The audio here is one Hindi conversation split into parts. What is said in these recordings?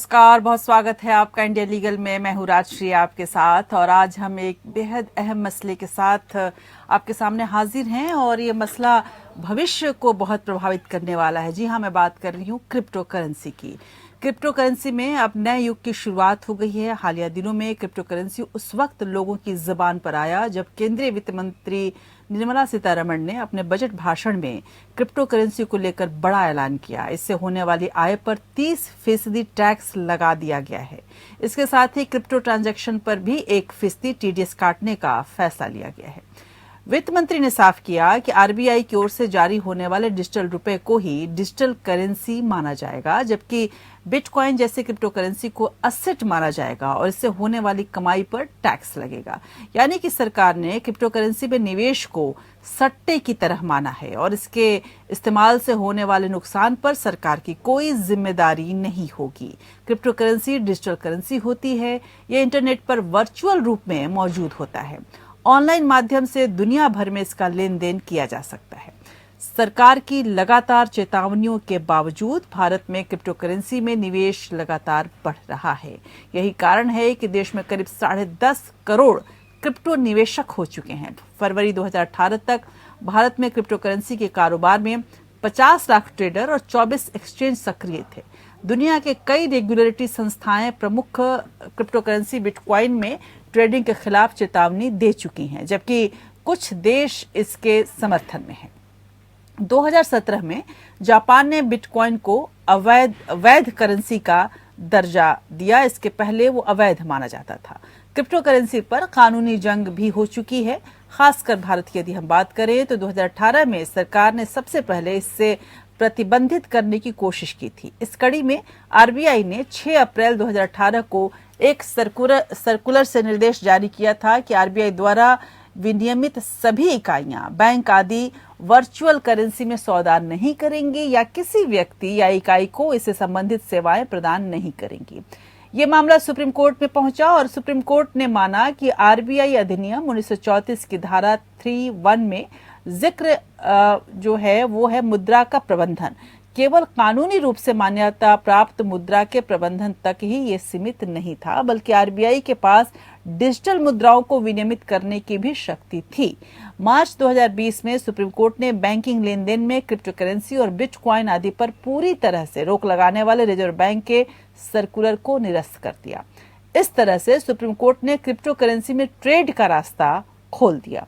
नमस्कार, बहुत स्वागत है आपका इंडिया लीगल में। मैं हूँ राजश्री आपके साथ और आज हम एक बेहद अहम मसले के साथ आपके सामने हाजिर हैं और ये मसला भविष्य को बहुत प्रभावित करने वाला है। जी हाँ, मैं बात कर रही हूँ क्रिप्टो करेंसी की। क्रिप्टो करेंसी में अब नए युग की शुरुआत हो गई है। हालिया दिनों में क्रिप्टो करेंसी उस वक्त लोगों की जुबान पर आया जब केंद्रीय वित्त मंत्री निर्मला सीतारमण ने अपने बजट भाषण में क्रिप्टो करेंसी को लेकर बड़ा ऐलान किया। इससे होने वाली आय पर 30% टैक्स लगा दिया गया है। इसके साथ ही क्रिप्टो ट्रांजैक्शन पर भी 1% टीडीएस काटने का फैसला लिया गया है। वित्त मंत्री ने साफ किया कि आरबीआई की ओर से जारी होने वाले डिजिटल रुपए को ही डिजिटल करेंसी माना जाएगा, जबकि बिटकॉइन जैसे क्रिप्टो करेंसी को असेट माना जाएगा और इससे होने वाली कमाई पर टैक्स लगेगा। यानी कि सरकार ने क्रिप्टो करेंसी में निवेश को सट्टे की तरह माना है और इसके इस्तेमाल से होने वाले नुकसान पर सरकार की कोई जिम्मेदारी नहीं होगी। क्रिप्टो करेंसी डिजिटल करेंसी होती है। यह इंटरनेट पर वर्चुअल रूप में मौजूद होता है। ऑनलाइन माध्यम से दुनिया भर में इसका लेन देन किया जा सकता है। सरकार की लगातार चेतावनियों के बावजूद भारत में क्रिप्टो करेंसी में निवेश लगातार बढ़ रहा है। यही कारण है कि देश में करीब 10.5 करोड़ क्रिप्टो निवेशक हो चुके हैं। फरवरी 2018 तक भारत में क्रिप्टो करेंसी के कारोबार में 50 लाख ट्रेडर और 24 एक्सचेंज सक्रिय थे। दुनिया के कई रेगुलेटरी संस्थाएं प्रमुख क्रिप्टो करेंसी बिटकॉइन में ट्रेडिंग के खिलाफ चेतावनी दे चुकी हैं, जबकि कुछ देश इसके समर्थन में हैं। 2017 में जापान ने बिटकॉइन को वैध करेंसी का दर्जा दिया। इसके पहले वो अवैध माना जाता था। क्रिप्टो करेंसी पर कानूनी जंग भी हो चुकी है। खासकर भारत की यदि हम बात करें तो 2018 में सरकार ने सबसे पहले इससे प्रतिबंधित करने की कोशिश की थी। इस कड़ी में आरबीआई ने 6 अप्रैल 2018 को एक सर्कुलर से निर्देश जारी किया था कि आरबीआई द्वारा विनियमित सभी इकाइयां, बैंक आदि वर्चुअल करेंसी में सौदा नहीं करेंगी या किसी व्यक्ति या इकाई को इससे संबंधित सेवाएं प्रदान नहीं करेंगी। ये मामला सुप्रीम कोर्ट में पहुंचा और सुप्रीम कोर्ट ने माना कि आरबीआई अधिनियम 1934 की धारा 3(1) में जिक्र जो है वो है मुद्रा का प्रबंधन। केवल कानूनी रूप से मान्यता प्राप्त मुद्रा के प्रबंधन तक ही ये सीमित नहीं था, बल्कि आरबीआई के पास डिजिटल मुद्राओं को विनियमित करने की भी शक्ति थी। मार्च 2020 में सुप्रीम कोर्ट ने बैंकिंग लेन देन में क्रिप्टो करेंसी और बिटकॉइन आदि पर पूरी तरह से रोक लगाने वाले रिजर्व बैंक के सर्कुलर को निरस्त कर दिया। इस तरह से सुप्रीम कोर्ट ने क्रिप्टो करेंसी में ट्रेड का रास्ता खोल दिया।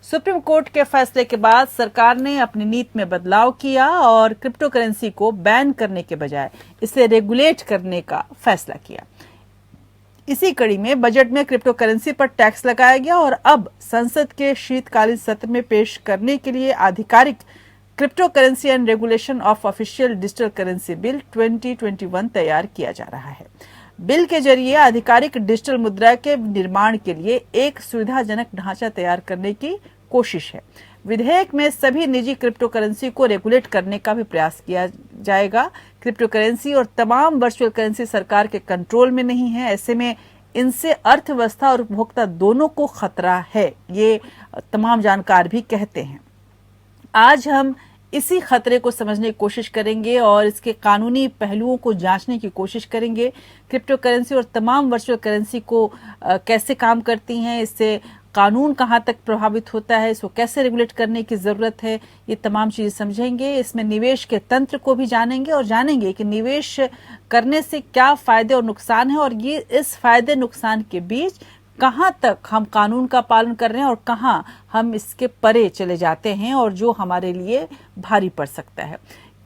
सुप्रीम कोर्ट के फैसले के बाद सरकार ने अपनी नीति में बदलाव किया और क्रिप्टो करेंसी को बैन करने के बजाय इसे रेगुलेट करने का फैसला किया। इसी कड़ी में बजट में क्रिप्टो करेंसी पर टैक्स लगाया गया और अब संसद के शीतकालीन सत्र में पेश करने के लिए आधिकारिक crypto currency and regulation of official digital currency bill 2021 तैयार किया जा रहा है। बिल के जरिए आधिकारिक डिजिटल मुद्रा के निर्माण के लिए एक सुविधाजनक ढांचा तैयार करने की कोशिश है। विधेयक में सभी निजी क्रिप्टो करेंसी को रेगुलेट करने का भी प्रयास किया जाएगा। क्रिप्टो करेंसी और तमाम वर्चुअल करेंसी सरकार के कंट्रोल में नहीं है। ऐसे में इनसे अर्थव्यवस्था और उपभोक्ता दोनों को खतरा है, ये तमाम जानकार भी कहते हैं। आज हम इसी खतरे को समझने की कोशिश करेंगे और इसके कानूनी पहलुओं को जांचने की कोशिश करेंगे। क्रिप्टो करेंसी और तमाम वर्चुअल करेंसी को कैसे काम करती हैं, इससे कानून कहां तक प्रभावित होता है, इसको कैसे रेगुलेट करने की जरूरत है, ये तमाम चीजें समझेंगे। इसमें निवेश के तंत्र को भी जानेंगे और जानेंगे कि निवेश करने से क्या फायदे और नुकसान है और ये इस फायदे नुकसान के बीच कहां तक हम कानून का पालन कर रहे हैं और कहां हम इसके परे चले जाते हैं और जो हमारे लिए भारी पड़ सकता है।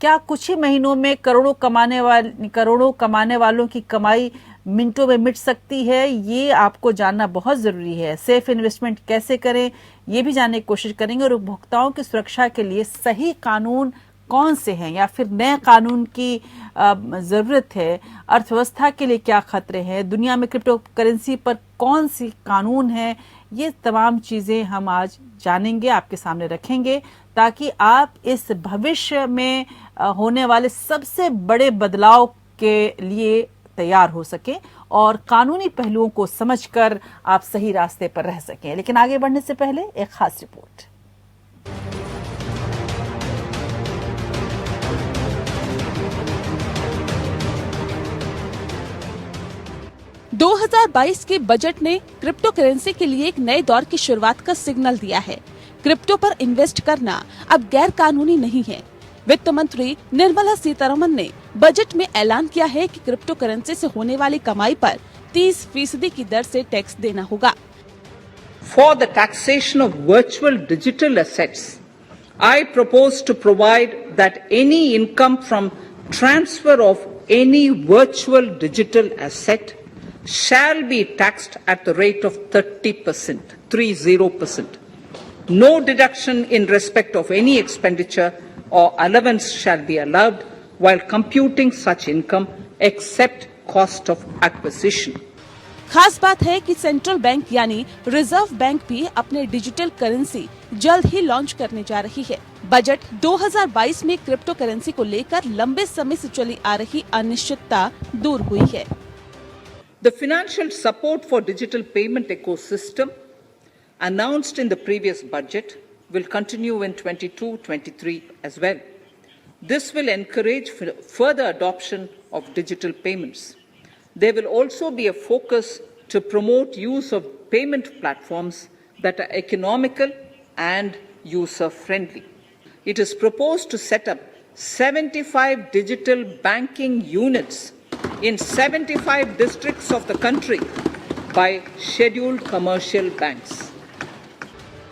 क्या कुछ ही महीनों में करोड़ों कमाने वालों की कमाई मिनटों में मिट सकती है, ये आपको जानना बहुत जरूरी है। सेफ इन्वेस्टमेंट कैसे करें, ये भी जानने की कोशिश करेंगे और उपभोक्ताओं की सुरक्षा के लिए सही कानून कौन से हैं या फिर नए कानून की जरूरत है। अर्थव्यवस्था के लिए क्या खतरे हैं, दुनिया में क्रिप्टो करेंसी पर कौन सी कानून है, ये तमाम चीजें हम आज जानेंगे, आपके सामने रखेंगे, ताकि आप इस भविष्य में होने वाले सबसे बड़े बदलाव के लिए तैयार हो सकें और कानूनी पहलुओं को समझकर आप सही रास्ते पर रह सकें। लेकिन आगे बढ़ने से पहले एक खास रिपोर्ट। 2022 के बजट ने क्रिप्टो करेंसी के लिए एक नए दौर की शुरुआत का सिग्नल दिया है। क्रिप्टो पर इन्वेस्ट करना अब गैर कानूनी नहीं है। वित्त मंत्री निर्मला सीतारमन ने बजट में ऐलान किया है कि क्रिप्टो करेंसी से होने वाली कमाई पर 30% की दर से टैक्स देना होगा। For the taxation of virtual digital assets, I propose to provide that any income from transfer of any virtual digital asset shall be taxed at the rate of 30%, 30%. No deduction in respect of any expenditure or allowance shall be allowed while computing such income except cost of acquisition. खास बात है कि सेंट्रल बैंक यानी रिजर्व बैंक भी अपने डिजिटल करेंसी जल्द ही लॉन्च करने जा रही है। बजट 2022 में क्रिप्टो करेंसी को लेकर लंबे समय से चली आ रही अनिश्चितता दूर हुई है। The financial support for digital payment ecosystem announced in the previous budget will continue in 22-23 as well. This will encourage further adoption of digital payments. There will also be a focus to promote use of payment platforms that are economical and user-friendly. It is proposed to set up 75 digital banking units in 75 districts of the country by scheduled commercial banks.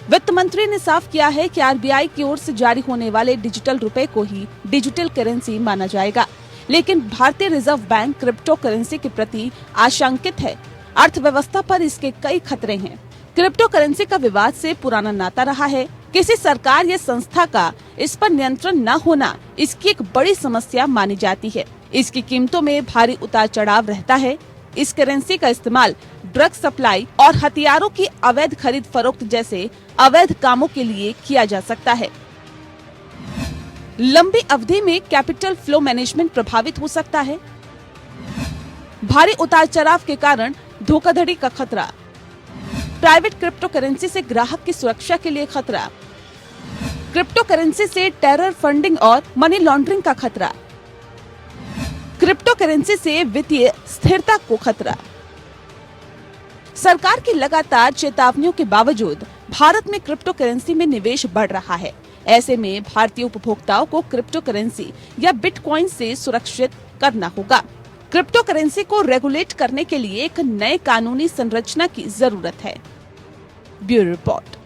वित्त मंत्री ने साफ किया है कि आरबीआई की ओर से जारी होने वाले डिजिटल रुपए को ही डिजिटल करेंसी माना जाएगा, लेकिन भारतीय रिजर्व बैंक क्रिप्टो करेंसी के प्रति आशंकित है। अर्थव्यवस्था पर इसके कई खतरे हैं। क्रिप्टो करेंसी का विवाद से पुराना नाता रहा है। किसी सरकार या संस्था का इस पर नियंत्रण न होना इसकी एक बड़ी समस्या मानी जाती है। इसकी कीमतों में भारी उतार चढ़ाव रहता है। इस करेंसी का इस्तेमाल ड्रग सप्लाई और हथियारों की अवैध खरीद फरोख्त जैसे अवैध कामों के लिए किया जा सकता है। लंबी अवधि में कैपिटल फ्लो मैनेजमेंट प्रभावित हो सकता है। भारी उतार चढ़ाव के कारण धोखाधड़ी का खतरा, प्राइवेट क्रिप्टो करेंसी से ग्राहक की सुरक्षा के लिए खतरा, क्रिप्टो करेंसी से टेरर फंडिंग और मनी लॉन्ड्रिंग का खतरा, क्रिप्टो करेंसी से वित्तीय स्थिरता को खतरा। सरकार की लगातार चेतावनियों के बावजूद भारत में क्रिप्टो करेंसी में निवेश बढ़ रहा है। ऐसे में भारतीय उपभोक्ताओं को क्रिप्टो करेंसी या बिटकॉइन से सुरक्षित करना होगा। क्रिप्टो करेंसी को रेगुलेट करने के लिए एक नए कानूनी संरचना की जरूरत है। Bureau report.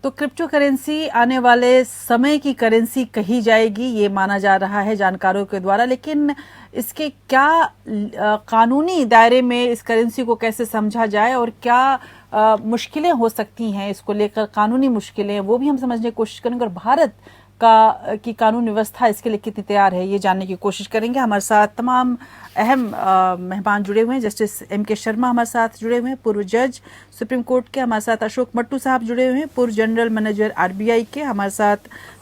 तो क्रिप्टो करेंसी आने वाले समय की करेंसी कही जाएगी, ये माना जा रहा है जानकारों के द्वारा, लेकिन इसके क्या कानूनी दायरे में इस करेंसी को कैसे समझा जाए और क्या मुश्किलें हो सकती हैं इसको लेकर, कानूनी मुश्किलें, वो भी हम समझने की कोशिश करेंगे। और भारत की कानून व्यवस्था इसके लिए कितनी तैयार है, ये जानने की कोशिश करेंगे। हमारे साथ तमाम अहम मेहमान जुड़े हुए हैं। Justice M.K. शर्मा हमारे साथ जुड़े हुए हैं, पूर्व जज सुप्रीम कोर्ट के। हमारे साथ अशोक मट्टू साहब जुड़े हुए हैं, पूर्व जनरल मैनेजर RBI के। हमारे साथ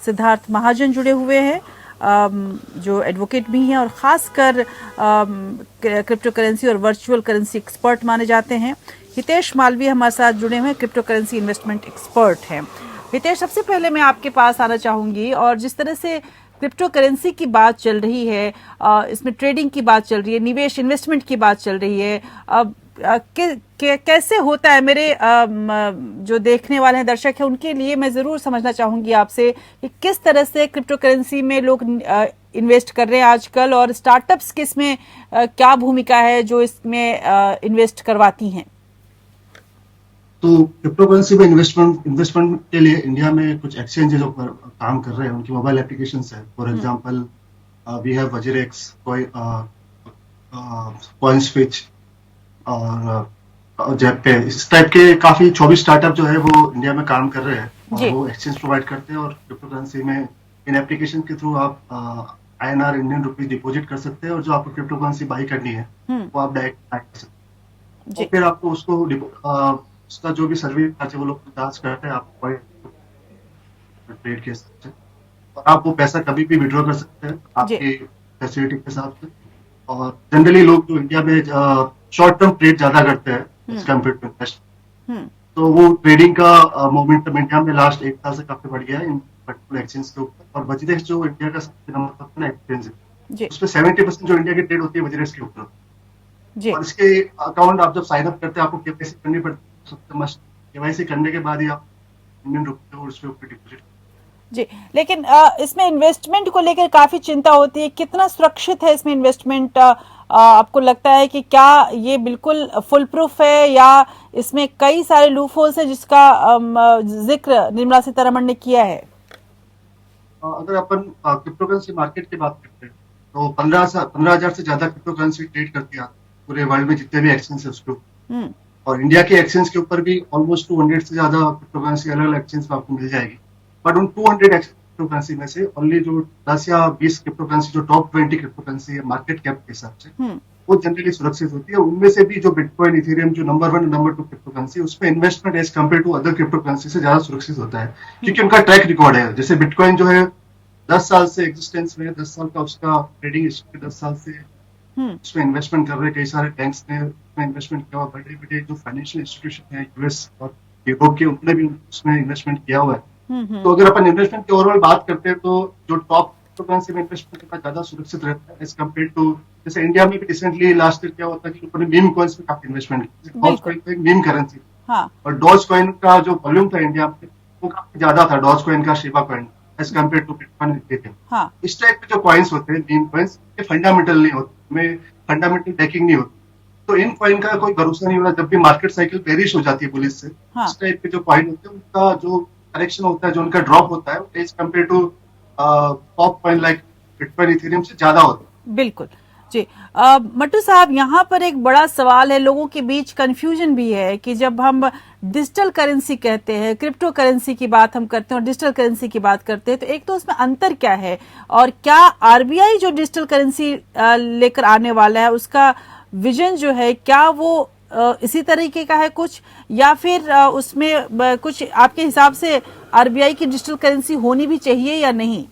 सिद्धार्थ महाजन जुड़े हुए हैं, जो एडवोकेट भी हैं और खासकर क्रिप्टो करेंसी और वर्चुअल करेंसी एक्सपर्ट माने जाते हैं। हितेश मालवीय हमारे साथ जुड़े हुए हैं, क्रिप्टो करेंसी इन्वेस्टमेंट एक्सपर्ट हैं। हितेश, सबसे पहले मैं आपके पास आना चाहूंगी, और जिस तरह से क्रिप्टो करेंसी की बात चल रही है, इसमें ट्रेडिंग की बात चल रही है, निवेश इन्वेस्टमेंट की बात चल रही है, कैसे होता है, मेरे जो देखने वाले हैं, दर्शक हैं, उनके लिए मैं जरूर समझना चाहूंगी आपसे कि किस तरह से क्रिप्टो करेंसी में लोग इन्वेस्ट कर रहे हैं आजकल, और स्टार्टअप्स की इसमें क्या भूमिका है जो इसमें इन्वेस्ट करवाती हैं। तो क्रिप्टो करेंसी में इन्वेस्टमेंट के लिए इंडिया में कुछ एक्सचेंज जो काम कर रहे हैं, उनकी मोबाइल एप्लीकेशन है। For example we have WazirX, CoinSwitch और जेपे। इस टाइप के काफी 24 स्टार्टअप जो है वो इंडिया में काम कर रहे हैं, और वो एक्सचेंज प्रोवाइड करते हैं। और क्रिप्टो करेंसी में इन एप्लीकेशन के थ्रू आप INR इंडियन रुपीज डिपॉजिट कर सकते हैं, और जो आपको क्रिप्टो करेंसी बाई करनी है वो आप डायरेक्ट कर सकते हैं। और फिर आपको उसको उसका जो भी सर्विस चार्ज है वो लोग चार्ज करते हैं आपको ट्रेड के हिसाब से, और आप वो पैसा कभी भी विड्रॉ कर सकते हैं आपकी फैसिलिटी के हिसाब से। और जनरली लोग जो इंडिया में शॉर्ट टर्म ट्रेड ज्यादा करते हैं एज कम्पेयर टू इन्वेस्टमेंट, तो वो ट्रेडिंग का मोमेंटम इंडिया में लास्ट 1 साल से काफी बढ़ गया है इन पर्टिकुलर एक्सचेंज के ऊपर। और वजीरेक्स जो इंडिया का सबसे नंबर 1 एक्सचेंज है, जी उसमें 70% जो इंडिया की ट्रेड होती है वजीरेट्स के ऊपर। जी और इसके अकाउंट आप जब साइन अप करते हैं आपको केवाईसी करनी पड़ती है, सबसे मस्ट केवाईसी करने के बाद ही आप इंडियन रुपये और उसके ऊपर डिपॉजिट। जी। लेकिन इसमें इन्वेस्टमेंट को लेकर काफी चिंता होती है, कितना सुरक्षित है इसमें इन्वेस्टमेंट? आपको लगता है कि क्या ये बिल्कुल फुल प्रूफ है या इसमें कई सारे लूप होल्स है जिसका जिक्र निर्मला सीतारमण ने किया है? अगर अपन क्रिप्टो करेंसी मार्केट की बात करते हैं तो 15,000 से ज्यादा क्रिप्टो करेंसी ट्रेड करती है पूरे वर्ल्ड में जितने भी एक्सचेंज है उसके ऊपर। हम्म। और इंडिया के एक्सचेंज के ऊपर भी ऑलमोस्ट 200 से ज्यादा क्रिप्टो करेंसी अलग अलग एक्सचेंज में आपको मिल जाएगी। बट उन 200 क्रिप्टो करेंसी में से ओनली जो 10 या 20 क्रिप्टो करेंसी जो टॉप 20 क्रिप्टो करेंसी है मार्केट कैप के हिसाब से वो जनरली सुरक्षित होती है। उनमें से भी जो बिटकॉइन, इथेरियम जो नंबर 1 नंबर 2 क्रिप्टो करेंसी उसमें investment as compared to other crypto currency से ज्यादा सुरक्षित होता है क्योंकि उनका ट्रैक रिकॉर्ड है। जैसे बिटकॉइन जो है 10 साल से एग्जिस्टेंस में, 10 साल का उसका ट्रेडिंग हिस्ट्री, 10 साल से उसमें इन्वेस्टमेंट कर रहे कई सारे बैंक्स ने उसमें इन्वेस्टमेंट किया हुआ, बड़े बड़े जो फाइनेंशियल इंस्टीट्यूशन है यूएस और यूरोप के उन्होंने भी उसमें इन्वेस्टमेंट किया हुआ है। तो अगर अपन इन्वेस्टमेंट की ओवरऑल बात करते हैं तो जो टॉप करेंसी में इन्वेस्टमेंट करना ज्यादा सुरक्षित रहता है एज कम्पेयर टू जैसे इंडिया में भी रिसेंटली लास्ट ईयर क्या होता है कि ऊपर मीम कॉइन्स में काफी इन्वेस्टमेंट किया। डॉज कॉइन तो एक मीम करेंसी और डॉज कॉइन का जो वॉल्यूम था इंडिया में वो काफी ज्यादा था, डॉज कॉइन का, Shiba coin as compared to bitcoin, Ethereum. इस टाइप के जो कॉइन्स होते हैं मीम कॉइन्स ये फंडामेंटल नहीं होते, में फंडामेंटल बैकिंग नहीं होती, तो इन कॉइन का कोई भरोसा नहीं होता। जब भी मार्केट साइकिल बेरिश हो जाती है पुलिस से, इस टाइप के जो कॉइन होते हैं उनका जो करेक्शन होता है, जो उनका ड्रॉप होता है as compared to top coin like bitcoin, Ethereum से ज्यादा होता है। बिल्कुल जी। मट्टू साहब, यहाँ पर एक बड़ा सवाल है, लोगों के बीच कंफ्यूजन भी है कि जब हम डिजिटल करेंसी कहते हैं, क्रिप्टो करेंसी की बात हम करते हैं और डिजिटल करेंसी की बात करते हैं, तो एक तो उसमें अंतर क्या है और क्या आरबीआई जो डिजिटल करेंसी लेकर आने वाला है उसका विजन जो है क्या वो इसी तरीके का है कुछ, या फिर उसमें कुछ आपके हिसाब से आरबीआई की डिजिटल करेंसी होनी भी चाहिए या नहीं?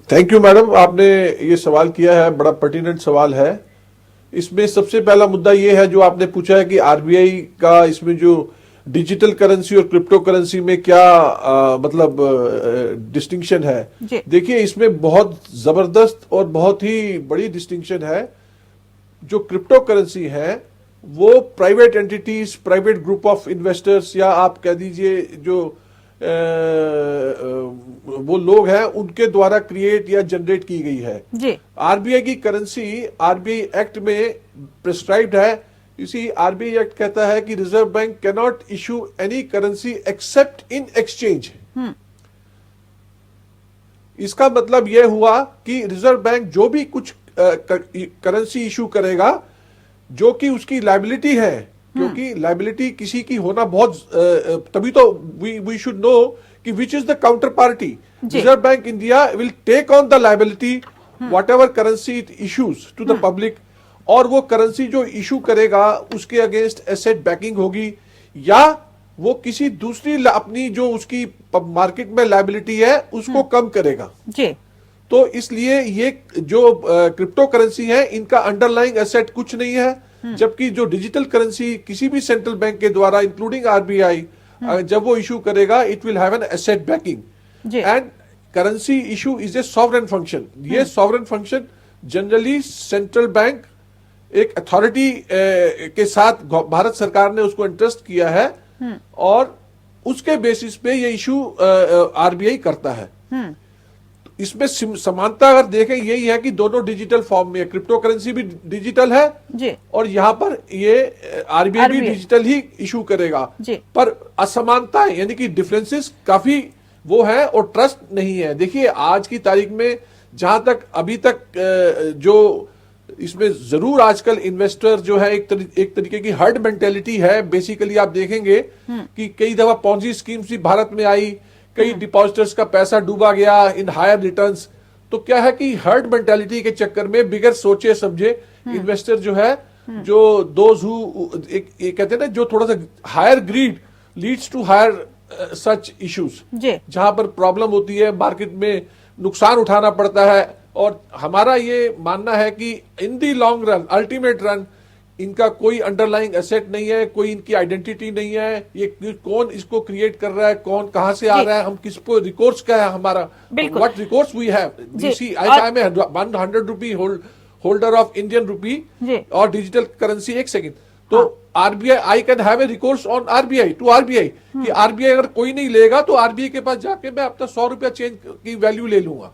थैंक यू मैडम, आपने ये सवाल किया है, बड़ा पर्टिनेंट सवाल है। इसमें सबसे पहला मुद्दा ये है जो आपने पूछा है कि आरबीआई का इसमें जो डिजिटल करेंसी और क्रिप्टो करेंसी में क्या मतलब डिस्टिंक्शन है। देखिए, इसमें बहुत जबरदस्त और बहुत ही बड़ी डिस्टिंक्शन है। जो क्रिप्टो करेंसी है वो private entities, private group of investors या आप कह दीजिए जो वो लोग हैं उनके द्वारा क्रिएट या जनरेट की गई है। आरबीआई की करेंसी आरबीआई एक्ट में प्रिस्क्राइब्ड है। इसी आरबीआई एक्ट कहता है कि reserve bank can not issue any currency accept in exchange. इसका मतलब यह हुआ कि रिजर्व बैंक जो भी कुछ करेंसी इशू करेगा जो कि उसकी लायबिलिटी है, क्योंकि लायबिलिटी किसी की होना बहुत तभी तो वी शुड नो कि which is the counter party. Reserve Bank India will take on the liability whatever currency it issues to the public, और वो करेंसी जो इशू करेगा उसके अगेंस्ट एसेट बैकिंग होगी या वो किसी दूसरी अपनी जो उसकी मार्केट में लायबिलिटी है उसको कम करेगा। तो इसलिए ये जो क्रिप्टो करेंसी है इनका अंडरलाइंग एसेट कुछ नहीं है, जबकि जो डिजिटल करेंसी किसी भी सेंट्रल बैंक के द्वारा इंक्लूडिंग आरबीआई जब वो इशू करेगा it will have an asset backing and currency issue is a sovereign function. ये sovereign function generally central bank एक अथॉरिटी के साथ भारत सरकार ने उसको इंटरेस्ट किया है और उसके बेसिस पे ये इशू आरबीआई करता है। इसमें समानता अगर देखें यही है कि दोनों डिजिटल फॉर्म में है, क्रिप्टो करेंसी भी डिजिटल है और यहां पर ये आरबीआई भी डिजिटल ही इशू करेगा, पर असमानता है यानी कि डिफरेंसेस काफी वो है और ट्रस्ट नहीं है। देखिए, आज की तारीख में जहां तक अभी तक जो इसमें जरूर आजकल इन्वेस्टर जो है एक तरीके की हर्ड मेंटेलिटी है। बेसिकली आप देखेंगे कि कई दफा पॉन्जी स्कीम्स भी भारत में आई, कई डिपॉजिटर्स का पैसा डूबा गया इन हायर रिटर्न्स। तो क्या है कि हर्ड मेंटालिटी के चक्कर में बिगर सोचे समझे इन्वेस्टर जो है, जो दोज हु एक कहते हैं ना, जो थोड़ा सा higher greed leads to higher such issues, जहां पर प्रॉब्लम होती है, मार्केट में नुकसान उठाना पड़ता है। और हमारा ये मानना है कि in the long run, ultimate run, इनका कोई अंडरलाइंग एसेट नहीं है, कोई इनकी आइडेंटिटी नहीं है, ये कौन इसको क्रिएट कर रहा है, कौन कहां से आ रहा है, हम किस पे रिकोर्स क्या है हमारा, what recourse we have, see I am a 100 rupee holder of Indian rupee और डिजिटल करेंसी। एक सेकंड, तो RBI, I can have a recourse on RBI to RBI कि आरबीआई अगर कोई नहीं लेगा तो आरबीआई के पास जाके मैं अपना 100 रुपया चेंज की वैल्यू ले लूंगा।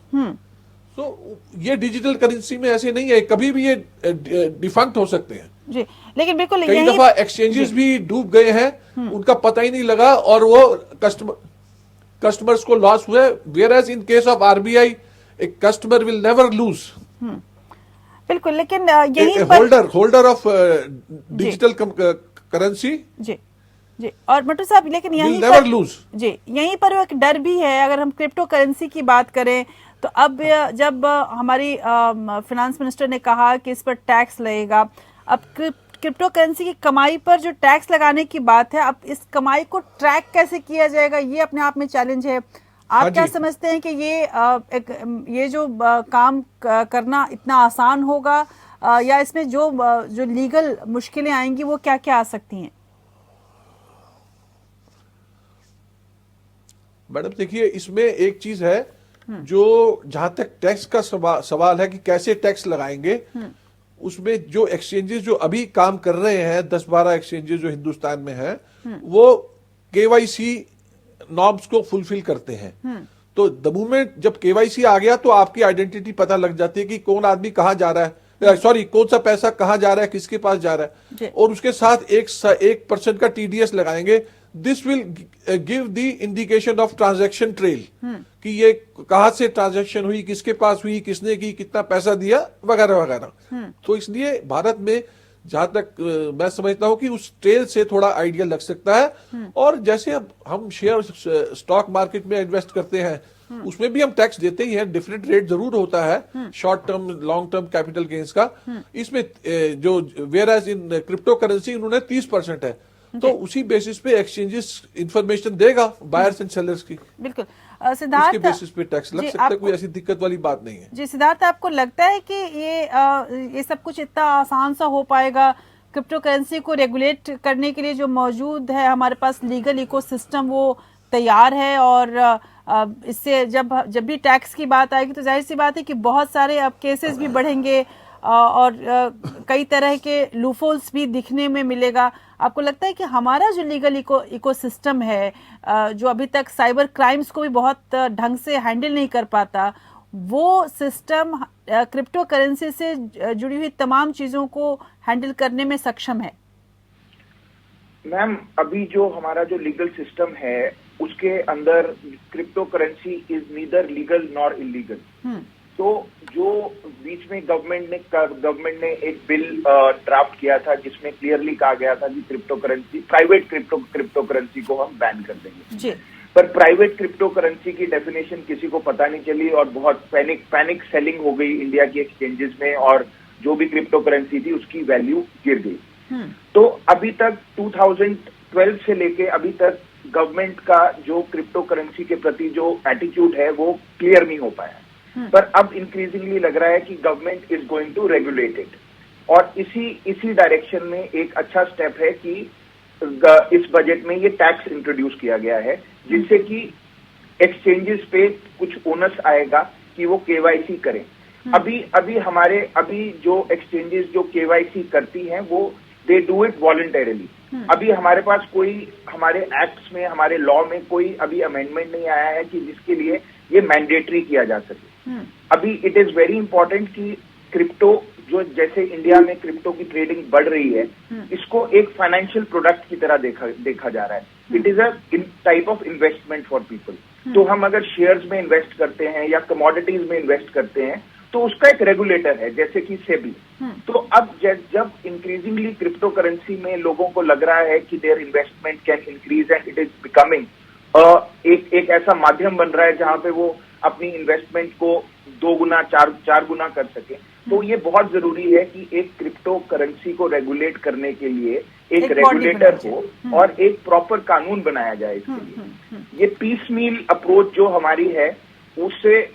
तो ये डिजिटल करेंसी में ऐसे नहीं है, कभी भी ये डिफंक्ट हो सकते हैं जी। लेकिन बिल्कुल कई दफा एक्सचेंजेस भी डूब गए हैं, उनका पता ही नहीं लगा और वो कस्टमर्स को लॉस हुए, whereas in case of RBI a customer will never lose. बिल्कुल, लेकिन यहीं पर होल्डर ऑफ डिजिटल करेंसी जी जी। और मट्टू साहब, लेकिन यहीं नेवर पर लूज जी, यहीं पर एक डर भी है। अगर हम क्रिप्टो करेंसी की बात करें तो अब जब हमारी फाइनेंस मिनिस्टर ने कहा कि इस पर टैक्स लगेगा, अब क्रिप्टो करेंसी की कमाई पर जो टैक्स लगाने की बात है, अब इस कमाई को ट्रैक कैसे किया जाएगा, ये अपने आप में चैलेंज है। आप क्या समझते हैं कि ये जो काम करना इतना आसान होगा, या इसमें जो लीगल मुश्किलें आएंगी वो क्या क्या आ सकती हैं? मैडम देखिए, इसमें एक चीज है जो जहां तक टैक्स का सवाल है कि कैसे टैक्स लगाएंगे, उसमें जो एक्सचेंजेस जो अभी काम कर रहे हैं 10-12 एक्सचेंजेस जो हिंदुस्तान में हैं, वो केवाईसी नॉर्म्स को फुलफिल करते हैं। तो द मोमेंट जब केवाईसी आ गया तो आपकी आइडेंटिटी पता लग जाती है कि कौन आदमी कहां जा रहा है, सॉरी कौन सा पैसा कहां जा रहा है, किसके पास जा रहा है, और उसके साथ 1% का टीडीएस लगाएंगे। This will give the indication of transaction trail कि ये कहां से ट्रांजैक्शन हुई, किसके पास हुई, किसने की, कितना पैसा दिया, वगैरह वगैरह। तो इसलिए भारत में जहां तक मैं समझता हूं कि उस ट्रेल से थोड़ा आइडिया लग सकता है। और जैसे अब हम शेयर स्टॉक मार्केट में इन्वेस्ट करते हैं, उसमें भी हम टैक्स देते ही हैं, डिफरेंट रेट जरूर होता है short term long term capital gains का। इसमें जो whereas in crypto currency उन्होंने 30% है, तो उसी बेसिस पे एक्सचेंजेस इंफॉर्मेशन देगा बायर्स एंड सेलर्स की। बिल्कुल सिद्धार्थ, उसके बेसिस पे टैक्स लग सकता है, कोई ऐसी दिक्कत वाली बात नहीं है। जी सिद्धार्थ, आपको लगता है कि ये सब कुछ इतना आसान सा हो पाएगा? क्रिप्टो करेंसी को रेगुलेट करने के लिए जो मौजूद है हमारे पास लीगल इकोसिस्टम, वो तैयार है, और इससे जब भी टैक्स की बात आएगी तो जाहिर सी बात है कि बहुत सारे अब केसेस भी बढ़ेंगे और कई तरह के लूफोल्स भी दिखने में मिलेगा। आपको लगता है कि हमारा जो लीगल इकोसिस्टम है, जो अभी तक साइबर क्राइम्स को भी बहुत ढंग से हैंडल नहीं कर पाता, वो सिस्टम क्रिप्टो करेंसी से जुड़ी हुई तमाम चीजों को हैंडल करने में सक्षम है? मैम, अभी जो हमारा जो लीगल सिस्टम है उसके अंदर crypto currency is neither legal nor illegal. तो जो बीच में गवर्नमेंट ने एक बिल ड्राफ्ट किया था जिसमें क्लियरली कहा गया था कि crypto currency, private crypto currency को हम बैन कर देंगे जी। पर प्राइवेट क्रिप्टो करेंसी की डेफिनेशन किसी को पता नहीं चली और बहुत पैनिक सेलिंग हो गई इंडिया की एक्सचेंजेस में, और जो भी क्रिप्टो करेंसी थी उसकी वैल्यू गिर गई। तो अभी तक 2012 से लेके अभी तक गवर्नमेंट का जो क्रिप्टो करेंसी के प्रति जो एटीट्यूड है वो क्लियर नहीं हो पाया। पर अब इंक्रीजिंगली लग रहा है कि government is going to regulate it, और इसी डायरेक्शन में एक अच्छा स्टेप है कि इस बजट में ये टैक्स इंट्रोड्यूस किया गया है, जिससे कि एक्सचेंजेस पे कुछ ओनस आएगा कि वो केवाईसी करें। अभी जो एक्सचेंजेस जो केवाईसी करती हैं वो दे डू इट वॉलंटरली। अभी हमारे पास कोई, हमारे एक्ट्स में, हमारे लॉ में कोई अभी अमेंडमेंट नहीं आया है कि जिसके लिए ये मैंडेटरी किया जा सके। अभी इट इज वेरी इंपॉर्टेंट कि क्रिप्टो, जो जैसे इंडिया में क्रिप्टो की ट्रेडिंग बढ़ रही है, इसको एक फाइनेंशियल प्रोडक्ट की तरह देखा जा रहा है। It is a type of investment for people. तो हम अगर शेयर्स में इन्वेस्ट करते हैं या कमोडिटीज में इन्वेस्ट करते हैं तो उसका एक रेगुलेटर है जैसे कि सेबी। तो अब जब इंक्रीजिंगली क्रिप्टो करेंसी में लोगों को लग रहा है कि their investment can increase and it is becoming एक ऐसा माध्यम बन रहा है जहां पे वो अपनी इन्वेस्टमेंट को 2 गुना 4 गुना कर सके, तो ये बहुत जरूरी है कि एक क्रिप्टो करेंसी को रेगुलेट करने के लिए एक रेगुलेटर हो और एक प्रॉपर कानून बनाया जाए इसके लिए। ये पीसमील अप्रोच जो हमारी है उससे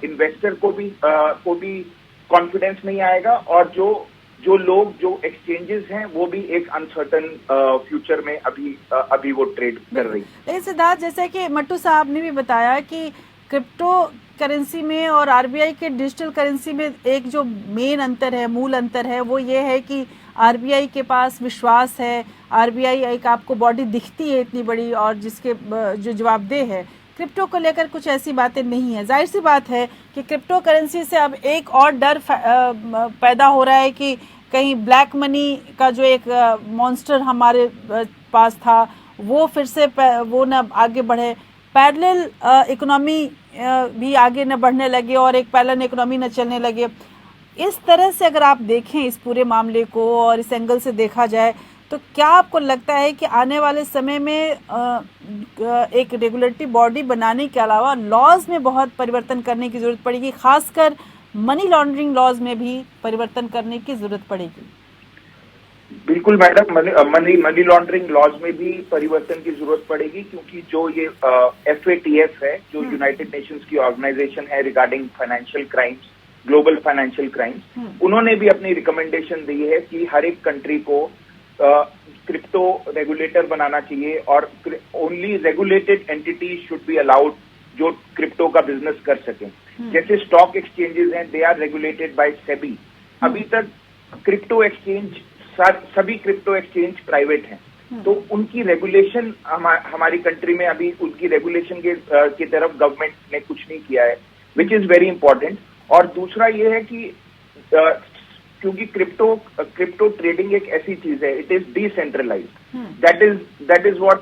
इन्वेस्टर को भी कॉन्फिडेंस नहीं आएगा, और जो लोग जो एक्सचेंजेस हैं वो भी एक अनसर्टन फ्यूचर में अभी वो ट्रेड कर रही। लेकिन सिद्धार्थ, जैसे कि मट्टू साहब ने भी बताया कि क्रिप्टो करेंसी में और आरबीआई के डिजिटल करेंसी में एक जो मेन अंतर है, मूल अंतर है, वो ये है कि आरबीआई के पास विश्वास है, आरबीआई एक आपको बॉडी दिखती है इतनी बड़ी और जिसके जो जवाबदेह है। क्रिप्टो को लेकर कुछ ऐसी बातें नहीं है। जाहिर सी बात है कि क्रिप्टो करेंसी से अब एक और डर पैदा हो रहा है कि कहीं ब्लैक मनी का जो एक मॉन्स्टर हमारे पास था वो फिर से वो न आगे बढ़े, पैरेलल इकोनॉमी भी आगे न बढ़ने लगे और एक पैरेलल इकोनॉमी न चलने लगे। इस तरह से अगर आप देखें इस पूरे मामले को और इस एंगल से देखा जाए तो क्या आपको लगता है कि आने वाले समय में एक रेगुलेटरी बॉडी बनाने के अलावा लॉज में बहुत परिवर्तन करने की जरूरत पड़ेगी, खासकर मनी लॉन्ड्रिंग लॉज में भी परिवर्तन करने की जरूरत पड़ेगी? बिल्कुल मैडम, मनी लॉन्ड्रिंग लॉज में भी परिवर्तन की जरूरत पड़ेगी, क्योंकि जो ये FATF है, जो यूनाइटेड नेशंस की ऑर्गेनाइजेशन है regarding financial crimes, global financial crimes, उन्होंने भी अपनी रिकमेंडेशन दी है कि हर एक कंट्री को क्रिप्टो रेगुलेटर बनाना चाहिए और only regulated entity should be allowed जो क्रिप्टो का बिजनेस कर सकें। जैसे स्टॉक एक्सचेंजेस हैं, they are regulated by SEBI. अभी तक क्रिप्टो एक्सचेंज, सभी क्रिप्टो एक्सचेंज प्राइवेट हैं, तो उनकी रेगुलेशन हमारी कंट्री में अभी उनकी रेगुलेशन की तरफ गवर्नमेंट ने कुछ नहीं किया है, विच इज वेरी इंपॉर्टेंट। और दूसरा ये है कि क्योंकि क्रिप्टो ट्रेडिंग एक ऐसी चीज है, it is decentralised, that is what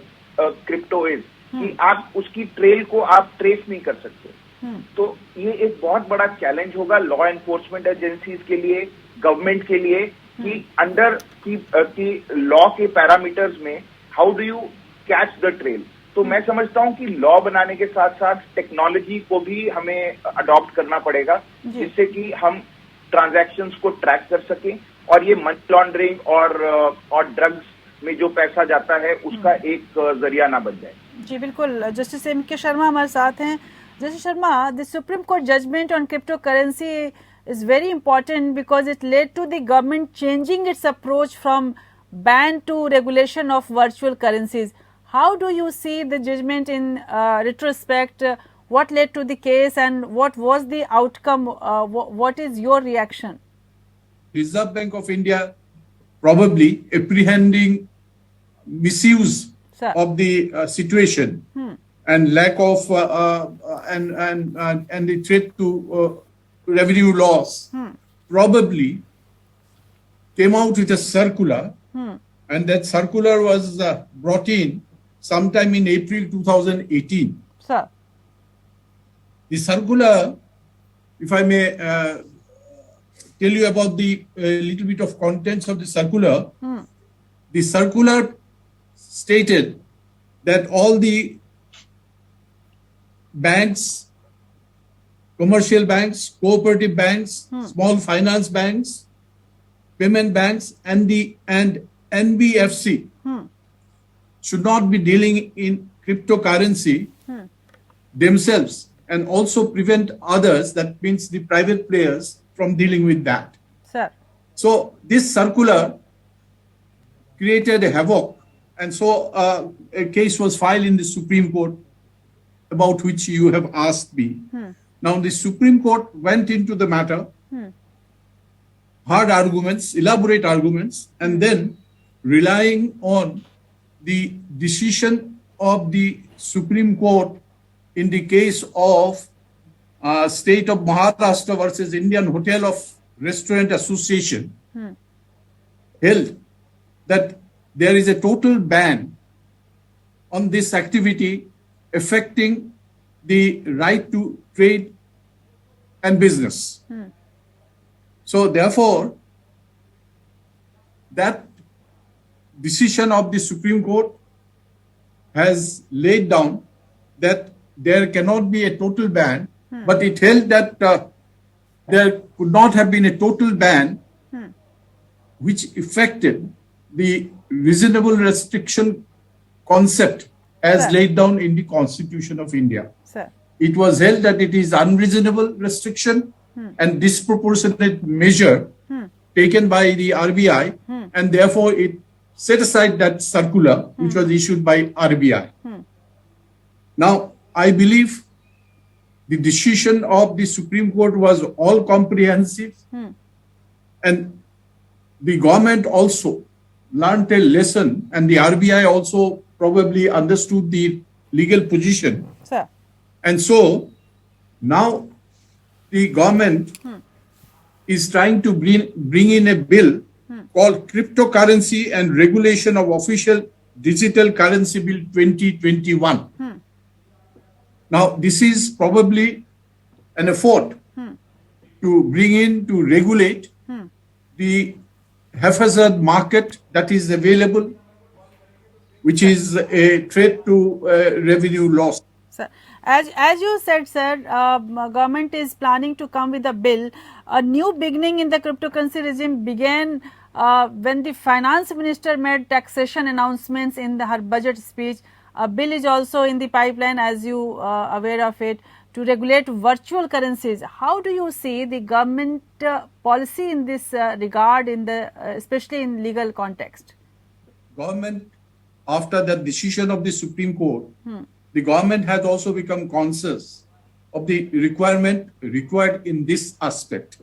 crypto is, कि आप उसकी ट्रेल को आप ट्रेस नहीं कर सकते। तो ये एक बहुत बड़ा चैलेंज होगा लॉ एनफोर्समेंट एजेंसीज के लिए, गवर्नमेंट के लिए, कि अंडर की लॉ के पैरामीटर्स में how do you catch the trail. तो मैं समझता हूं कि लॉ बनाने के साथ साथ टेक्नोलॉजी को भी हमें अडॉप्ट करना पड़ेगा, जिससे कि हम ट्रांजैक्शंस को ट्रैक कर सकें और ये मनी लॉन्ड्रिंग और ड्रग्स में जो पैसा जाता है उसका एक जरिया ना बन जाए। जी बिल्कुल। जस्टिस MK शर्मा हमारे साथ हैं। Justice Sharma, the Supreme Court judgement on crypto currency is very important because it led to the government changing its approach from ban to regulation of virtual currencies. How do you see the judgment in retrospect? What led to the case and what was the outcome? What is your reaction? Reserve Bank of India probably apprehending misuse of the situation and lack of and the threat to revenue loss, probably came out with a circular, and that circular was brought in sometime in April 2018. Sir. The circular, if I may tell you about the little bit of contents of the circular, the circular stated that all the banks, commercial banks, cooperative banks, small finance banks, payment banks, and NBFC should not be dealing in cryptocurrency themselves, and also prevent others, that means the private players, from dealing with that. Sir. So this circular created a havoc, and so a case was filed in the Supreme Court about which you have asked me. Now, the Supreme Court went into the matter, hard arguments, elaborate arguments, and then relying on the decision of the Supreme Court in the case of State of Maharashtra versus Indian Hotel of Restaurant Association, held that there is a total ban on this activity affecting the right to trade and business. So therefore, that decision of the Supreme Court has laid down that there cannot be a total ban, but it held that there could not have been a total ban which affected the reasonable restriction concept as laid down in the Constitution of India. Sir. It was held that it is unreasonable restriction and disproportionate measure taken by the RBI, and therefore it set aside that circular which was issued by RBI. Now, I believe the decision of the Supreme Court was all comprehensive, and the government also learned a lesson, and the RBI also probably understood the legal position. Sir. And so now the government is trying to bring in a bill called Cryptocurrency and Regulation of Official Digital Currency Bill 2021. Now, this is probably an effort to bring in, to regulate the haphazard market that is available, which is a threat to revenue loss. Sir, as you said, sir, government is planning to come with a bill. A new beginning in the cryptocurrency regime began when the finance minister made taxation announcements in her budget speech. A bill is also in the pipeline, as you are aware of it, to regulate virtual currencies. How do you see the government policy in this regard, especially in legal context? Government, after the decision of the Supreme Court, the government has also become conscious of the required in this aspect.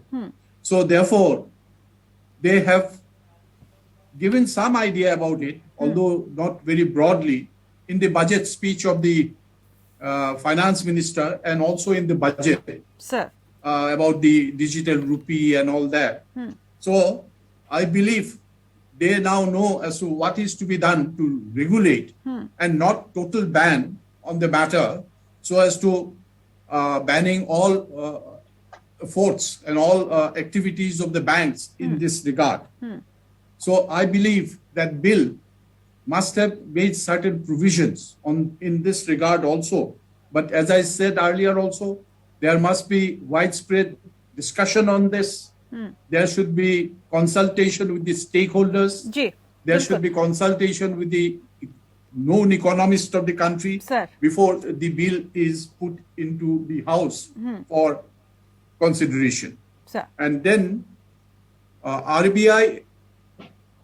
So therefore, they have given some idea about it, although not very broadly, in the budget speech of the finance minister, and also in the budget, sir, about the digital rupee and all that. So I believe they now know as to what is to be done to regulate and not total ban on the matter, so as to banning all efforts and all activities of the banks in this regard. So I believe that bill must have made certain provisions in this regard also. But as I said earlier also, there must be widespread discussion on this. There should be consultation with the stakeholders. There should be consultation with the known economists of the country, sir, before the bill is put into the House for consideration. Sir. And then RBI,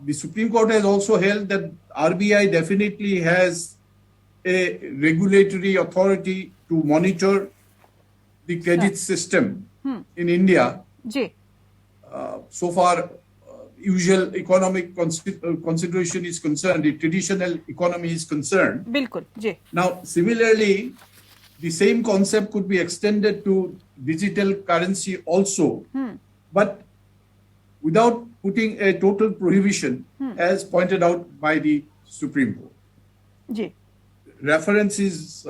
the Supreme Court has also held that RBI definitely has a regulatory authority to monitor the credit system in India. So far, usual economic consideration is concerned, the traditional economy is concerned. Bilkul, ji. Now, similarly, the same concept could be extended to digital currency also, but without putting a total prohibition, as pointed out by the Supreme Court. Ji. Reference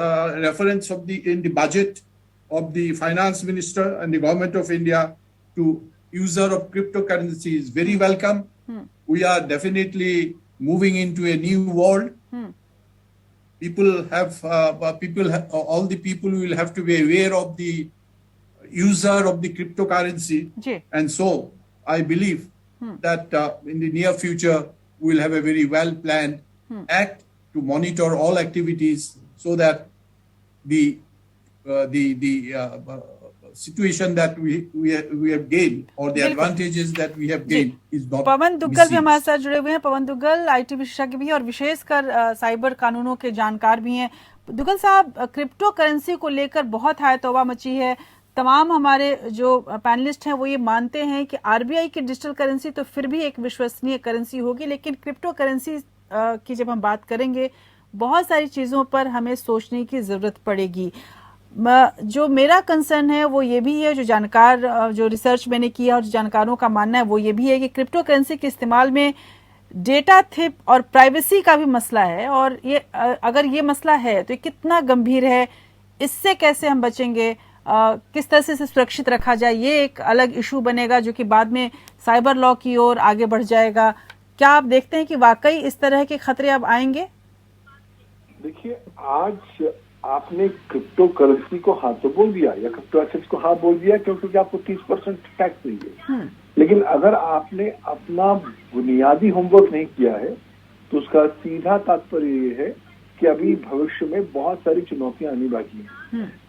of in the budget of the finance minister and the government of India to user of cryptocurrency is very welcome. We are definitely moving into a new world. All the people will have to be aware of the user of the cryptocurrency. And so I believe that in the near future, we'll have a very well-planned act to monitor all activities, so that the situation that we have gained, or the advantages that we have gained, is not पवन दुग्गल भी हमारे साथ जुड़े हुए हैं। पवन दुग्गल आईटी विशेषज्ञ भी हैं और विशेषकर साइबर कानूनों के जानकार भी हैं। दुग्गल साहब, क्रिप्टो करेंसी को लेकर बहुत हाय तौबा मची है। तमाम हमारे जो पैनलिस्ट हैं वो ये मानते हैं कि आरबीआई की डिजिटल करेंसी तो फिर भी एक विश्वसनीय करेंसी होगी, लेकिन क्रिप्टो करेंसी की जब हम बात करेंगे, बहुत सारी चीज़ों पर हमें सोचने की ज़रूरत पड़ेगी। जो मेरा कंसर्न है वो ये भी है, जो रिसर्च मैंने किया और जो जानकारों का मानना है वो ये भी है कि क्रिप्टो करेंसी के इस्तेमाल में डेटा थिप और प्राइवेसी का भी मसला है, और ये अगर ये मसला है तो ये कितना गंभीर है, इससे कैसे हम बचेंगे, किस तरह से सुरक्षित रखा जाए, ये एक अलग इशू बनेगा जो कि बाद में साइबर लॉ की ओर आगे बढ़ जाएगा। क्या आप देखते हैं कि वाकई इस तरह के खतरे अब आएंगे? देखिए, आज आपने क्रिप्टो करेंसी को हाँ तो बोल दिया, या क्रिप्टो एसेट्स को हाँ बोल दिया क्योंकि आपको 30% टैक्स देंगे, लेकिन अगर आपने अपना बुनियादी होमवर्क नहीं किया है तो उसका सीधा तात्पर्य ये है कि अभी भविष्य में बहुत सारी चुनौतियां आनी बाकी हैं।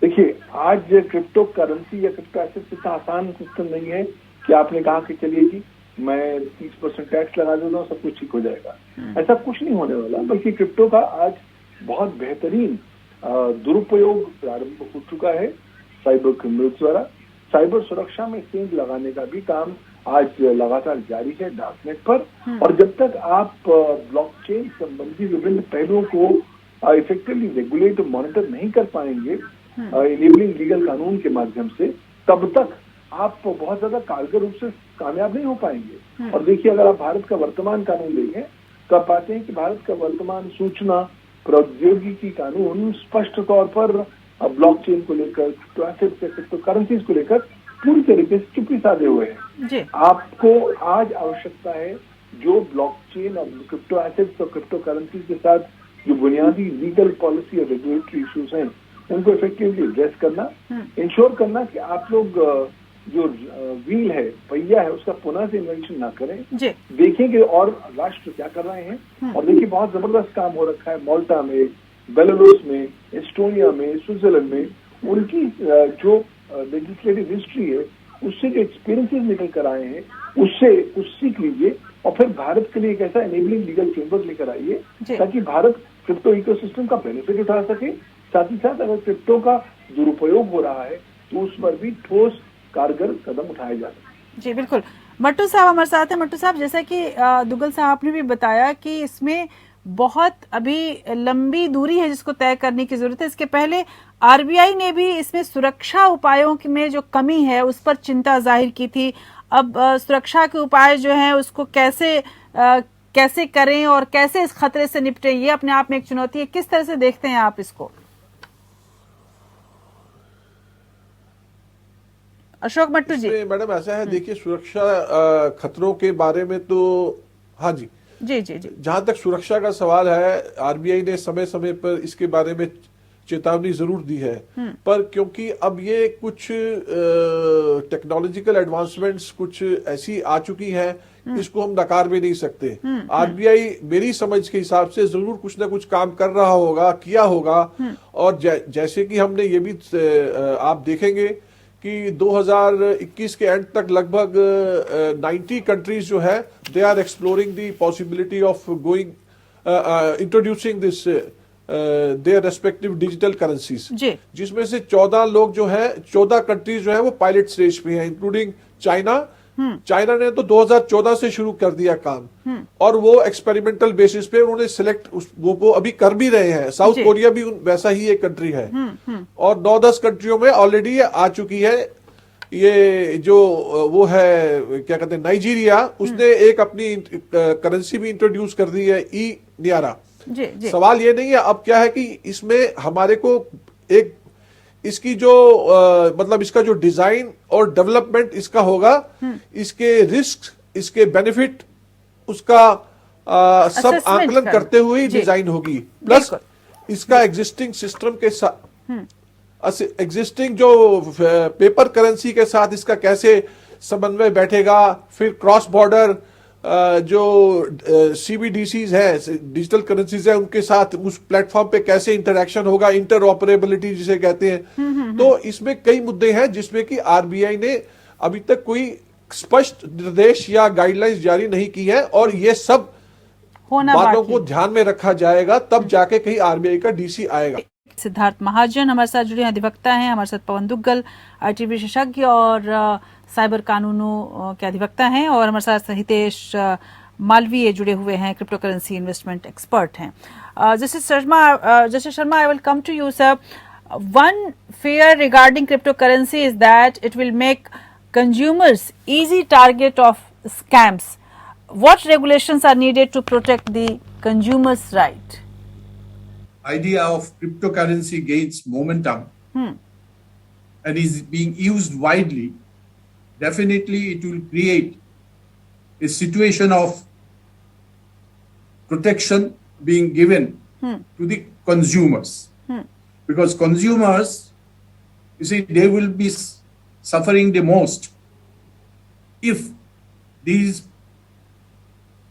देखिए, आज क्रिप्टो करेंसी या क्रिप्टो एसेट्स इतना आसान सिस्टम नहीं है कि आपने कहा कि चलिए जी मैं 30% टैक्स लगा दूंगा सब कुछ ठीक हो जाएगा। ऐसा कुछ नहीं होने वाला, बल्कि क्रिप्टो का आज बहुत बेहतरीन दुरुपयोग प्रारंभ हो चुका है साइबर क्रिमिनल्स द्वारा। साइबर सुरक्षा में सेंध लगाने का भी काम आज लगातार जारी है डार्कनेट पर। और जब तक आप ब्लॉकचेन संबंधी विभिन्न पहलुओं को इफेक्टिवली रेगुलेट और मॉनिटर नहीं कर पाएंगे इनेबलिंग लीगल कानून के माध्यम से, तब तक आप बहुत ज्यादा कारगर रूप से कामयाब नहीं हो पाएंगे। और देखिए, अगर आप भारत का वर्तमान कानून देखें तो आप पाते हैं कि भारत का वर्तमान सूचना प्रौद्योगिकी कानून स्पष्ट तौर पर ब्लॉकचेन को लेकर, क्रिप्टो करेंसीज को लेकर पूरी तरीके से चुप्पी साधे हुए हैं। आपको आज आवश्यकता है जो ब्लॉकचेन और क्रिप्टो एसेट्स और क्रिप्टो करेंसीज के साथ जो बुनियादी लीगल पॉलिसी और रेगुलेटरी इश्यूज हैं उनको इफेक्टिवली एड्रेस करना, इंश्योर करना कि आप लोग जो व्हील है, पहिया है, उसका पुनः से इन्वेंशन ना करें। देखें कि और राष्ट्र क्या कर रहे हैं। और देखिए, बहुत जबरदस्त काम हो रखा है माल्टा में, बेलारूस में, एस्टोनिया में, स्विट्जरलैंड में। उनकी जो लेजिस्लेटिव हिस्ट्री है, उससे जो एक्सपीरियंसेस निकल कर आए हैं, उससे कुछ सीख लीजिए और फिर भारत के लिए एक ऐसा एनेबलिंग लीगल फ्रेमवर्क लेकर आइए ताकि भारत क्रिप्टो इकोसिस्टम का बेनिफिट उठा सके। साथ ही साथ अगर क्रिप्टो का दुरुपयोग हो रहा है तो उस पर भी ठोस कारगर कदम उठाए जा सकते। जी बिल्कुल। मट्टू साहब हमारे साथ हैं। मट्टू साहब, जैसा कि दुग्गल साहब ने भी बताया कि इसमें बहुत अभी लंबी दूरी है जिसको तय करने की जरूरत है। इसके पहले आरबीआई ने भी इसमें सुरक्षा उपायों में जो कमी है उस पर चिंता जाहिर की थी। अब सुरक्षा के उपाय जो हैं उसको कैसे करें और कैसे इस खतरे से निपटें, ये अपने आप में एक चुनौती है। किस तरह से देखते हैं आप इसको? अशोक मट्टू जी। मैडम ऐसा है, देखिए, सुरक्षा खतरों के बारे में तो हाँ जी जी जी जी जहां तक सुरक्षा का सवाल है, आरबीआई ने समय समय पर इसके बारे में चेतावनी जरूर दी है। पर क्योंकि अब ये कुछ टेक्नोलॉजिकल एडवांसमेंट्स कुछ ऐसी आ चुकी हैं, इसको हम नकार भी नहीं सकते। आरबीआई मेरी समझ के हिसाब से जरूर कुछ ना कुछ काम कर रहा होगा, किया होगा। और जैसे कि हमने ये भी आप देखेंगे कि 2021 के एंड तक लगभग 90 कंट्रीज जो है they are exploring the possibility of going introducing this their respective digital currencies, जिसमें से 14 लोग जो है 14 कंट्रीज जो है वो पायलट स्टेज पे हैं, इंक्लूडिंग चाइना। चाइना ने तो 2014 से शुरू कर दिया काम और वो एक्सपेरिमेंटल बेसिस पे उन्होंने सिलेक्ट वो अभी कर भी रहे हैं। साउथ कोरिया भी वैसा ही एक कंट्री है और 9-10 कंट्रियों में ऑलरेडी आ चुकी है। ये जो वो है क्या कहते हैं नाइजीरिया, उसने एक अपनी करेंसी भी इंट्रोड्यूस कर दी है, ई नियारा। सवाल ये नहीं है अब क्या है कि इसमें हमारे को एक इसकी जो मतलब इसका जो डिजाइन और डेवलपमेंट इसका होगा, इसके रिस्क, इसके बेनिफिट, उसका सब आकलन करते हुए ही डिजाइन होगी। प्लस इसका एग्जिस्टिंग सिस्टम के साथ, एग्जिस्टिंग जो पेपर करेंसी के साथ इसका कैसे समन्वय बैठेगा, फिर क्रॉस बॉर्डर जो सीबीडीसीज है, डिजिटल करेंसीज है, उनके साथ उस प्लेटफॉर्म पे कैसे इंटरेक्शन होगा, इंटर ऑपरेबिलिटी जिसे कहते हैं। तो इसमें कई मुद्दे हैं जिसमें कि आरबीआई ने अभी तक कोई स्पष्ट निर्देश या गाइडलाइंस जारी नहीं की है और ये सब बातों को ध्यान में रखा जाएगा, तब जाके कहीं आरबीआई का डीसी आएगा। सिद्धार्थ महाजन हमारे साथ जुड़े अधिवक्ता हैं, हमारे साथ पवन दुग्गल आईटी विशेषज्ञ और साइबर कानूनों के अधिवक्ता हैं, और हमारे साथ हितेश मालवीय जुड़े हुए हैं, क्रिप्टो करेंसी इन्वेस्टमेंट एक्सपर्ट हैं। Justice Sharma, I will come to you sir. One fear regarding cryptocurrency is that it will make consumers easy target of scams. What regulations are needed to protect the consumer's right? Idea of cryptocurrency gains momentum and is being used widely. Definitely it will create a situation of protection being given to the consumers. Because consumers, you see, they will be suffering the most if these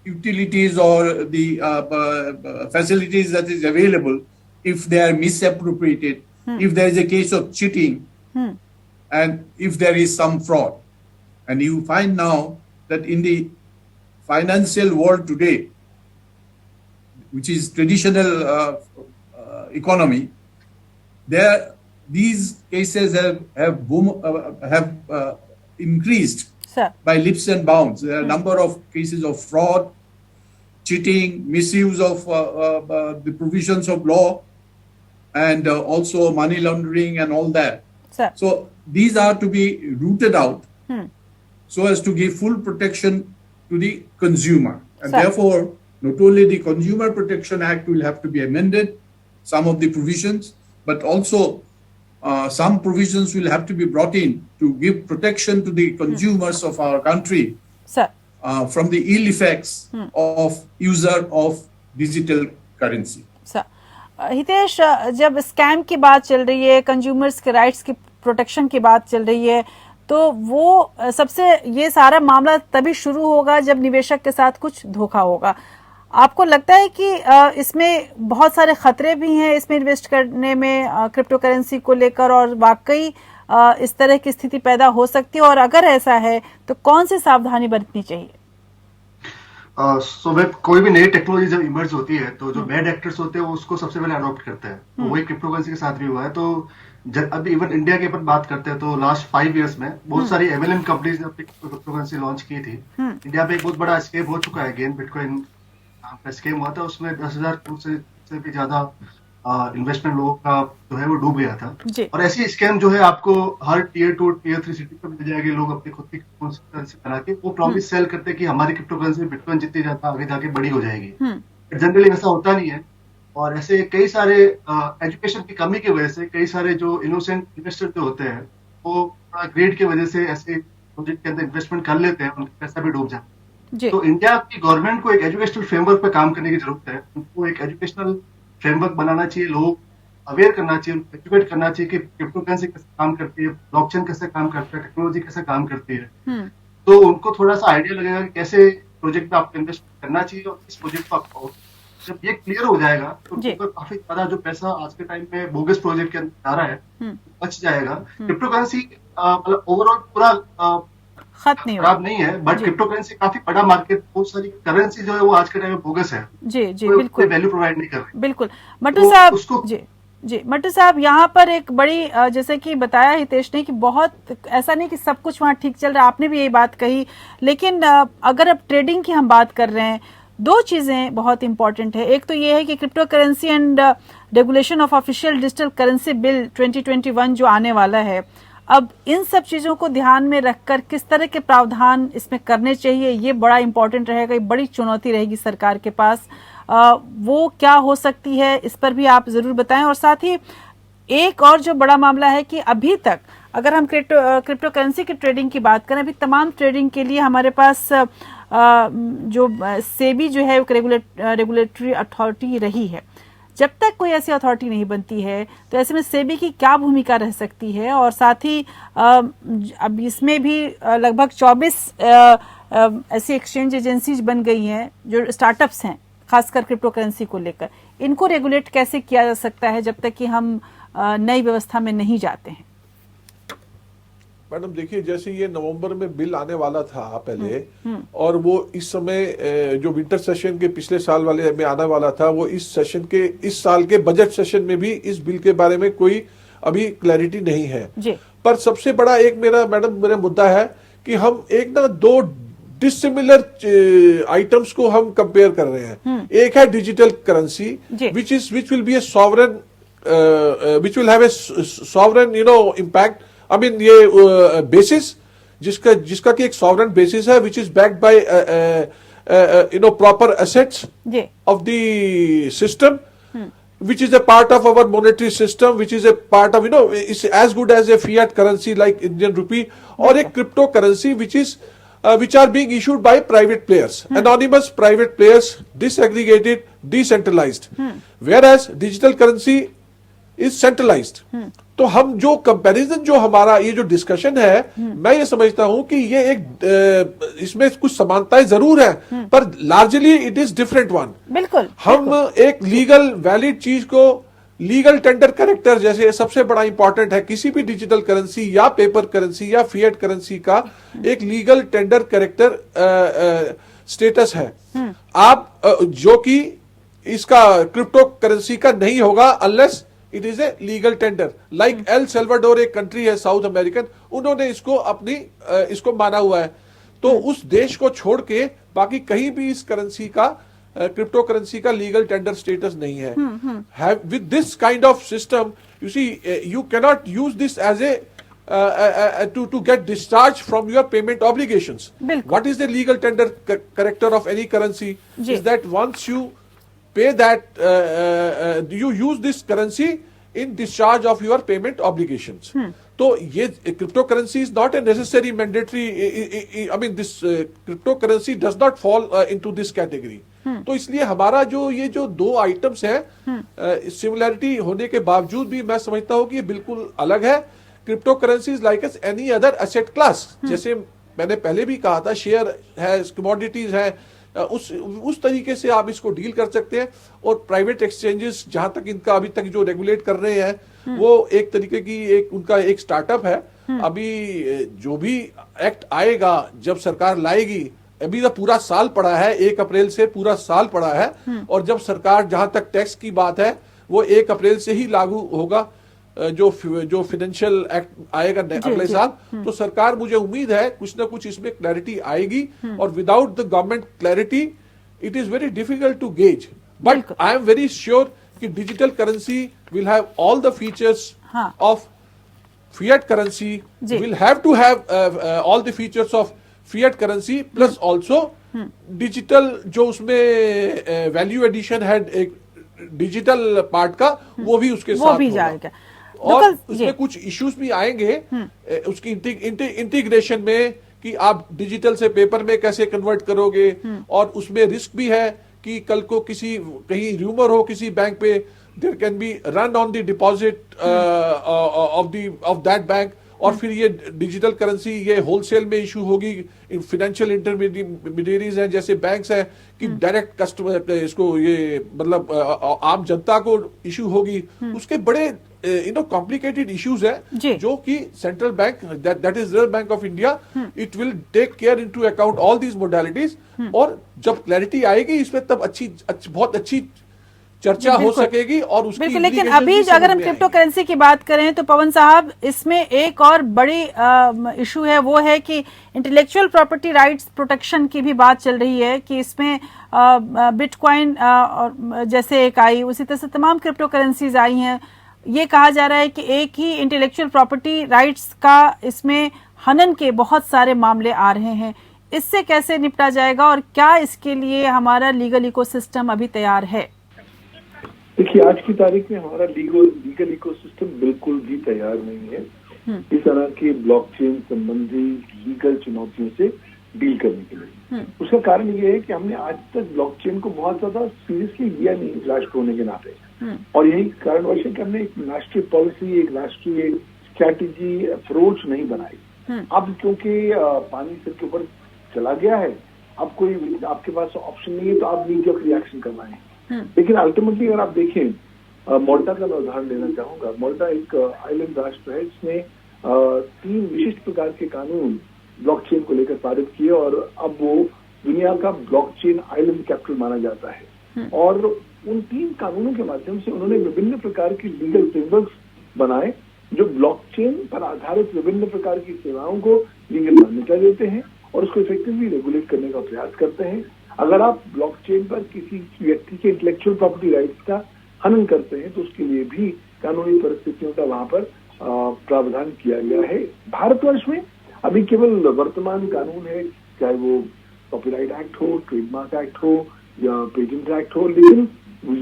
utilities or the facilities that is available, if they are misappropriated, if there is a case of cheating, and if there is some fraud. And you find now that in the financial world today, which is traditional economy, these cases have increased sir by leaps and bounds. There are a number of cases of fraud, cheating, misuse of the provisions of law, and also money laundering and all that. Sir So these are to be rooted out so as to give full protection to the consumer. And Sir. therefore, not only the Consumer Protection Act will have to be amended, some of the provisions, but also some provisions will have to be brought in to give protection to the consumers of our country sir from the ill effects of user of digital currency. Sir Hitesh, जब स्कैम की बात चल रही है, कंज्यूमर्स के राइट्स की प्रोटेक्शन की बात चल रही है, तो वो सबसे ये सारा मामला तभी शुरू होगा जब निवेशक के साथ कुछ धोखा होगा। आपको लगता है कि इसमें बहुत सारे खतरे भी हैं इसमें इन्वेस्ट करने में क्रिप्टो करेंसी को लेकर, और वाकई इस तरह की स्थिति पैदा हो सकती है, और अगर ऐसा है तो कौन सी सावधानी बरतनी चाहिए? कोई भी नई टेक्नोलॉजी जब इमर्ज होती है तो जो बैड एक्टर्स होते हैं वो उसको सबसे पहले अडॉप्ट करते हैं। तो वही क्रिप्टो करेंसी के साथ भी हुआ है। तो अभी इवन इंडिया के ऊपर बात करते हैं तो लास्ट 5 इयर्स में बहुत सारी एमएलएम कंपनीज ने अपनी क्रिप्टो करेंसी लॉन्च की थी। इंडिया में एक बहुत बड़ा स्कैम हो चुका है, अगेन बिटकॉइन का स्कैम हुआ था, उसमें 10,000 करोड़ से भी ज्यादा इन्वेस्टमेंट लोगों का जो है वो डूब गया था। और ऐसी स्कैम जो है आपको हर टियर 2 टियर 3 सिटी पर मिल जाएगी। लोग अपनी खुद की करेंसी बना के वो प्रॉमिस सेल करते हैं कि हमारी क्रिप्टो करेंसी बिटकॉइन जितनी ज्यादा आगे जाके बड़ी हो जाएगी। जनरली ऐसा होता नहीं है, और ऐसे कई सारे एजुकेशन की कमी की वजह से कई सारे जो इनोसेंट इन्वेस्टर जो होते हैं वो ग्रेड की वजह से ऐसे प्रोजेक्ट के अंदर इन्वेस्टमेंट कर लेते हैं, उनका पैसा भी डूब जाता है। तो इंडिया की गवर्नमेंट को एक एजुकेशनल फ्रेमवर्क पे काम करने की जरूरत है। उनको एक एजुकेशनल फ्रेमवर्क बनाना चाहिए, लोग अवेयर करना चाहिए, उनको एजुकेट करना चाहिए कि क्रिप्टो करेंसी कैसे काम करती है, ब्लॉकचेन कैसे काम करता है, टेक्नोलॉजी कैसे काम करती है। तो उनको थोड़ा सा आइडिया लगेगा कि कैसे प्रोजेक्ट में आपको इन्वेस्ट करना चाहिए, और इस प्रोजेक्ट को आपको जब ये क्लियर हो जाएगा तो काफी ज्यादा जो पैसा आज के टाइम में बोगस प्रोजेक्ट के अंदर जा रहा है बच जाएगा। क्रिप्टो करेंसी मतलब ओवरऑल पूरा खराब नहीं है, बट क्रिप्टो करेंसी काफी बड़ा मार्केट, बहुत सारी करेंसी जो है वो आज के टाइम में बोगस है। जी जी बिल्कुल, वैल्यू प्रोवाइड नहीं कर रही। बिल्कुल मट्टू साहब, जी मट्टू साहब, यहाँ पर एक बड़ी जैसे कि बताया हितेश ने कि बहुत ऐसा नहीं कि सब कुछ वहाँ ठीक चल रहा है, आपने भी यही बात कही, लेकिन अगर अब ट्रेडिंग की हम बात कर रहे हैं, दो चीजें बहुत इंपॉर्टेंट है। एक तो ये है कि crypto currency and regulation of official digital currency bill 2021 जो आने वाला है, अब इन सब चीजों को ध्यान में रखकर किस तरह के प्रावधान इसमें करने चाहिए, ये बड़ा इंपॉर्टेंट रहेगा, ये बड़ी चुनौती रहेगी सरकार के पास। वो क्या हो सकती है, इस पर भी आप जरूर बताएं। और साथ ही एक और जो बड़ा मामला है कि अभी तक अगर हम क्रिप्टो करेंसी की ट्रेडिंग की बात करें, अभी तमाम ट्रेडिंग के लिए हमारे पास जो सेबी जो है रेगुलेटरी अथॉरिटी रही है। जब तक कोई ऐसी अथॉरिटी नहीं बनती है तो ऐसे में सेबी की क्या भूमिका रह सकती है? और साथ ही अब इसमें भी लगभग 24 ऐसी एक्सचेंज एजेंसीज बन गई हैं जो स्टार्टअप्स हैं, खासकर क्रिप्टो करेंसी को लेकर। इनको रेगुलेट कैसे किया जा सकता है जब तक कि हम नई व्यवस्था में नहीं जाते हैं? मैडम देखिए, जैसे ये नवंबर में बिल आने वाला था पहले, और वो इस समय जो विंटर सेशन के पिछले साल वाले में आने वाला था, वो इस साल के बजट सेशन में भी इस बिल के बारे में कोई अभी क्लैरिटी नहीं है जी। पर सबसे बड़ा एक मेरा मुद्दा है कि हम एक ना दो डिसिमिलर आइटम्स को हम कंपेयर कर रहे हैं। एक है digital currency which will be A sovereign, which will have a sovereign impact. I mean ये बेसिस जिसका कि एक सॉवरेन बेसिस है, which is backed by proper assets of the system, which is a part of our monetary system, which is a part of is as good as a fiat currency like Indian rupee, or a cryptocurrency which are being issued by private players, anonymous private players, disaggregated, decentralized, whereas digital currency is centralized. तो हम जो कंपैरिजन जो हमारा ये जो डिस्कशन है, मैं ये समझता हूं कि ये एक इसमें कुछ समानताएं जरूर है, पर largely it is different one. बिल्कुल, हम एक लीगल वैलिड चीज को लीगल टेंडर कैरेक्टर जैसे सबसे बड़ा इंपॉर्टेंट है किसी भी डिजिटल करेंसी या पेपर करेंसी या फिएट करेंसी का एक लीगल टेंडर कैरेक्टर स्टेटस है। आप जो कि इसका क्रिप्टो करेंसी का नहीं होगा unless it is a legal tender. Like El Salvador एक कंट्री है साउथ अमेरिकन, उन्होंने इसको इसको माना हुआ है। तो उस देश को छोड़ के बाकी कहीं भी इस करेंसी का क्रिप्टो करेंसी का लीगल टेंडर स्टेटस नहीं है। With this kind of system you see you cannot use this as a to get discharged from your payment obligations. What is the legal tender character of any currency? Is that once you pay that, you use this currency in discharge of your payment obligations. तो ये crypto currency is not a necessary mandatory. I mean this crypto currency does not fall into this category. तो इसलिए हमारा ये जो दो आइटम्स हैं सिमिलैरिटी होने के बावजूद भी मैं समझता हूँ कि ये बिल्कुल अलग है। Crypto currency is like S any other asset class. जैसे मैंने पहले भी कहा था, शेयर है, कमोडिटीज है, उस तरीके से आप इसको डील कर सकते हैं। और प्राइवेट एक्सचेंजेस जहां तक इनका अभी तक जो रेगुलेट कर रहे हैं वो एक तरीके की उनका एक स्टार्टअप है। अभी जो भी एक्ट आएगा, जब सरकार लाएगी, अभी तो पूरा साल पड़ा है, 1 अप्रैल से पूरा साल पड़ा है। और जब सरकार, जहां तक टैक्स की बात है, वो 1 अप्रैल से ही लागू होगा जो फाइनेंशियल एक्ट आएगा अगले साल। तो सरकार, मुझे उम्मीद है कुछ ना कुछ इसमें क्लैरिटी आएगी। और without the government clarity it is very difficult to gauge. But I am very sure कि digital currency will have all the features of fiat currency, will have to have all the features of fiat currency, plus also digital जो उसमें वैल्यू एडिशन है एक डिजिटल पार्ट का, वो भी उसके साथ भी जाएगा। और उसमें कुछ इश्यूज भी आएंगे उसकी इंटीग्रेशन में कि आप डिजिटल से पेपर में कैसे कन्वर्ट करोगे। और उसमें रिस्क भी है कि कल को कहीं र्यूमर हो किसी बैंक पे, there can be run on the deposit of that bank. और फिर ये डिजिटल करेंसी ये होलसेल में इशू होगी। फाइनेंशियल इंटरमीडियरीज हैं जैसे बैंक्स हैं कि डायरेक्ट कस्टमर इसको ये मतलब आम जनता को इशू होगी। उसके बड़े कॉम्प्लिकेटेड इश्यूज हैं जो कि central bank that is Reserve Bank of India, it will take care into account all these modalities. और जब क्लैरिटी आएगी इसमें तब बहुत अच्छी चर्चा हो सकेगी। और उसकी बिल्कुल। लेकिन अभी अगर हम क्रिप्टो करेंसी की बात करें तो पवन साहब, इसमें एक और बड़ी इशू है, वो है कि इंटेलेक्चुअल प्रॉपर्टी राइट्स प्रोटेक्शन की भी बात चल रही है कि इसमें बिटकॉइन जैसे एक आई, उसी तरह से तमाम क्रिप्टो करेंसीज आई हैं। ये कहा जा रहा है कि एक ही इंटेलेक्चुअल प्रॉपर्टी राइट्स का इसमें हनन के बहुत सारे मामले आ रहे हैं। इससे कैसे निपटा जाएगा और क्या इसके लिए हमारा लीगल इकोसिस्टम अभी तैयार है? देखिए, आज की तारीख में हमारा लीगल इकोसिस्टम बिल्कुल भी तैयार नहीं है इस तरह के ब्लॉकचेन संबंधी लीगल चुनौतियों से डील करने के लिए। उसका कारण ये है कि हमने आज तक ब्लॉकचेन को बहुत ज्यादा सीरियसली लिया नहीं राष्ट्र होने के नाते। और यही कारणवश है कि हमने एक राष्ट्रीय पॉलिसी, एक राष्ट्रीय स्ट्रैटेजी, अप्रोच नहीं बनाई। अब क्योंकि पानी सिर के ऊपर चला गया है, अब कोई आपके पास ऑप्शन नहीं है, तो आप नीड रिएक्शन करवाएं। लेकिन अल्टीमेटली अगर आप देखें, मोल्टा का मैं उदाहरण लेना चाहूंगा। मोल्टा एक आइलैंड राष्ट्र है, इसने 3 विशिष्ट प्रकार के कानून ब्लॉकचेन को लेकर पारित किए और अब वो दुनिया का ब्लॉकचेन आइलैंड कैपिटल माना जाता है। और उन 3 कानूनों के माध्यम से उन्होंने विभिन्न प्रकार की लीगल फ्रेमवर्क्स बनाए जो ब्लॉकचेन पर आधारित विभिन्न प्रकार की सेवाओं को लीगल मान्यता देते हैं और उसको इफेक्टिवली रेगुलेट करने का प्रयास करते हैं। अगर आप ब्लॉकचेन पर किसी व्यक्ति के इंटेलेक्चुअल प्रॉपर्टी राइट्स का हनन करते हैं तो उसके लिए भी कानूनी परिस्थितियों का वहां पर प्रावधान किया गया है। भारतवर्ष में अभी केवल वर्तमान कानून है, चाहे वो कॉपीराइट एक्ट हो, ट्रेडमार्क एक्ट हो या पेटेंट एक्ट हो, लेकिन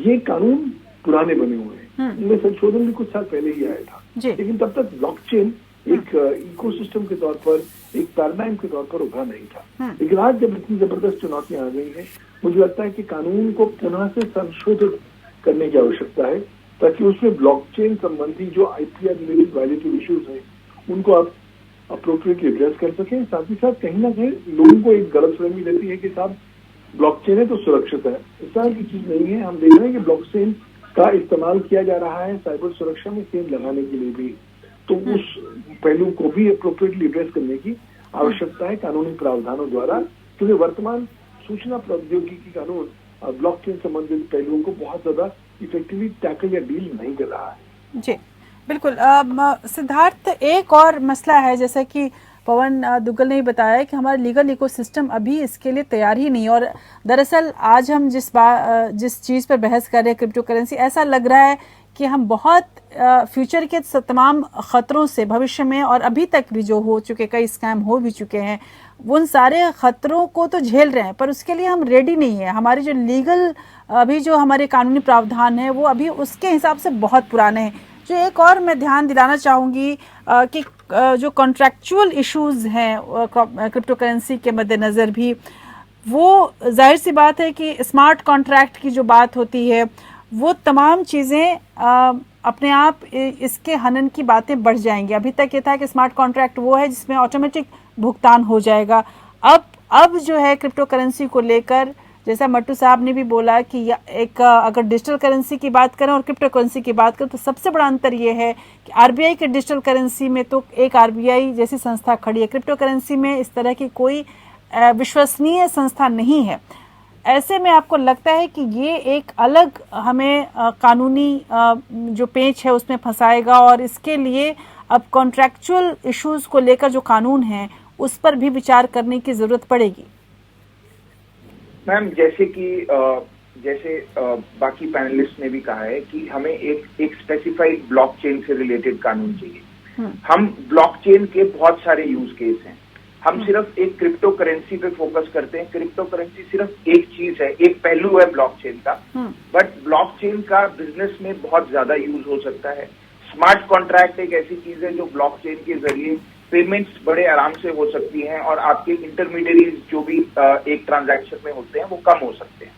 ये कानून पुराने बने हुए हैं। इनमें संशोधन भी कुछ साल पहले ही आया था। लेकिन तब तक ब्लॉकचेन एक इकोसिस्टम के तौर पर, एक पैराडाइम के तौर पर उभरा नहीं था। लेकिन आज जब इतनी जबरदस्त चुनौतियां आ गई हैं, मुझे लगता है कि कानून को पुनः से संशोधित करने की आवश्यकता है ताकि उसमें ब्लॉकचेन संबंधी जो आईपीआर रिलेटेड वायलेटिव इश्यूज हैं उनको आप अप्रोप्रिएटली एड्रेस कर सकें। साथ ही साथ कहीं ना कहीं लोगों को एक गलतफहमी रहती है कि साहब ब्लॉकचेन है तो सुरक्षित है। इस तरह की चीज नहीं है। हम देख रहे हैं कि ब्लॉकचेन का इस्तेमाल किया जा रहा है साइबर सुरक्षा में सेंध लगाने के लिए भी, तो उस पहलू को भी अप्रोप्रिएटली एड्रेस करने की आवश्यकता है कानूनी प्रावधानों द्वारा। क्योंकि वर्तमान सूचना प्रौद्योगिकी कानून ब्लॉकचेन संबंधित पहलुओं को बहुत ज्यादा इफेक्टिवली टैकल या डील नहीं कर रहा है। जी बिल्कुल। सिद्धार्थ, एक और मसला है, जैसा कि पवन दुग्गल ने बताया कि हमारा लीगल इकोसिस्टम अभी इसके लिए तैयार ही नहीं। और दरअसल आज हम जिस चीज़ पर बहस कर रहे हैं, क्रिप्टो करेंसी, ऐसा लग रहा है कि हम बहुत फ्यूचर के तमाम ख़तरों से भविष्य में और अभी तक भी जो हो चुके, कई स्कैम हो भी चुके हैं, उन सारे ख़तरों को तो झेल रहे हैं, पर उसके लिए हम रेडी नहीं है। हमारे जो लीगल अभी जो हमारे कानूनी प्रावधान है वो अभी उसके हिसाब से बहुत पुराने हैं। जो एक और मैं ध्यान दिलाना चाहूँगी कि जो कॉन्ट्रैक्चुअल इश्यूज हैं क्रिप्टो करेंसी के मद्देनज़र भी, वो जाहिर सी बात है कि स्मार्ट कॉन्ट्रैक्ट की जो बात होती है वो तमाम चीज़ें अपने आप इसके हनन की बातें बढ़ जाएंगी। अभी तक ये था कि स्मार्ट कॉन्ट्रैक्ट वो है जिसमें ऑटोमेटिक भुगतान हो जाएगा। अब जो है क्रिप्टो करेंसी को लेकर, जैसा मट्टू साहब ने भी बोला कि एक अगर डिजिटल करेंसी की बात करें और क्रिप्टो करेंसी की बात करें तो सबसे बड़ा अंतर ये है कि आरबीआई के डिजिटल करेंसी में तो एक आरबीआई जैसी संस्था खड़ी है, क्रिप्टो करेंसी में इस तरह की कोई विश्वसनीय संस्था नहीं है। ऐसे में आपको लगता है कि ये एक अलग हमें कानूनी जो पेच है उसमें फंसाएगा और इसके लिए अब कॉन्ट्रैक्चुअल इश्यूज को लेकर जो कानून है उस पर भी विचार करने की जरूरत पड़ेगी? मैम, जैसे बाकी पैनलिस्ट ने भी कहा है कि हमें एक स्पेसिफाइड ब्लॉकचेन से रिलेटेड कानून चाहिए। हम ब्लॉकचेन के बहुत सारे यूज केस हैं, हम सिर्फ एक क्रिप्टो करेंसी पे फोकस करते हैं। क्रिप्टो करेंसी सिर्फ एक चीज है, एक पहलू है ब्लॉकचेन का, बट ब्लॉकचेन का बिजनेस में बहुत ज्यादा यूज हो सकता है। स्मार्ट कॉन्ट्रैक्ट एक ऐसी चीज है जो ब्लॉकचेन के जरिए पेमेंट्स बड़े आराम से हो सकती हैं और आपके इंटरमीडियरीज जो भी एक ट्रांजैक्शन में होते हैं वो कम हो सकते हैं।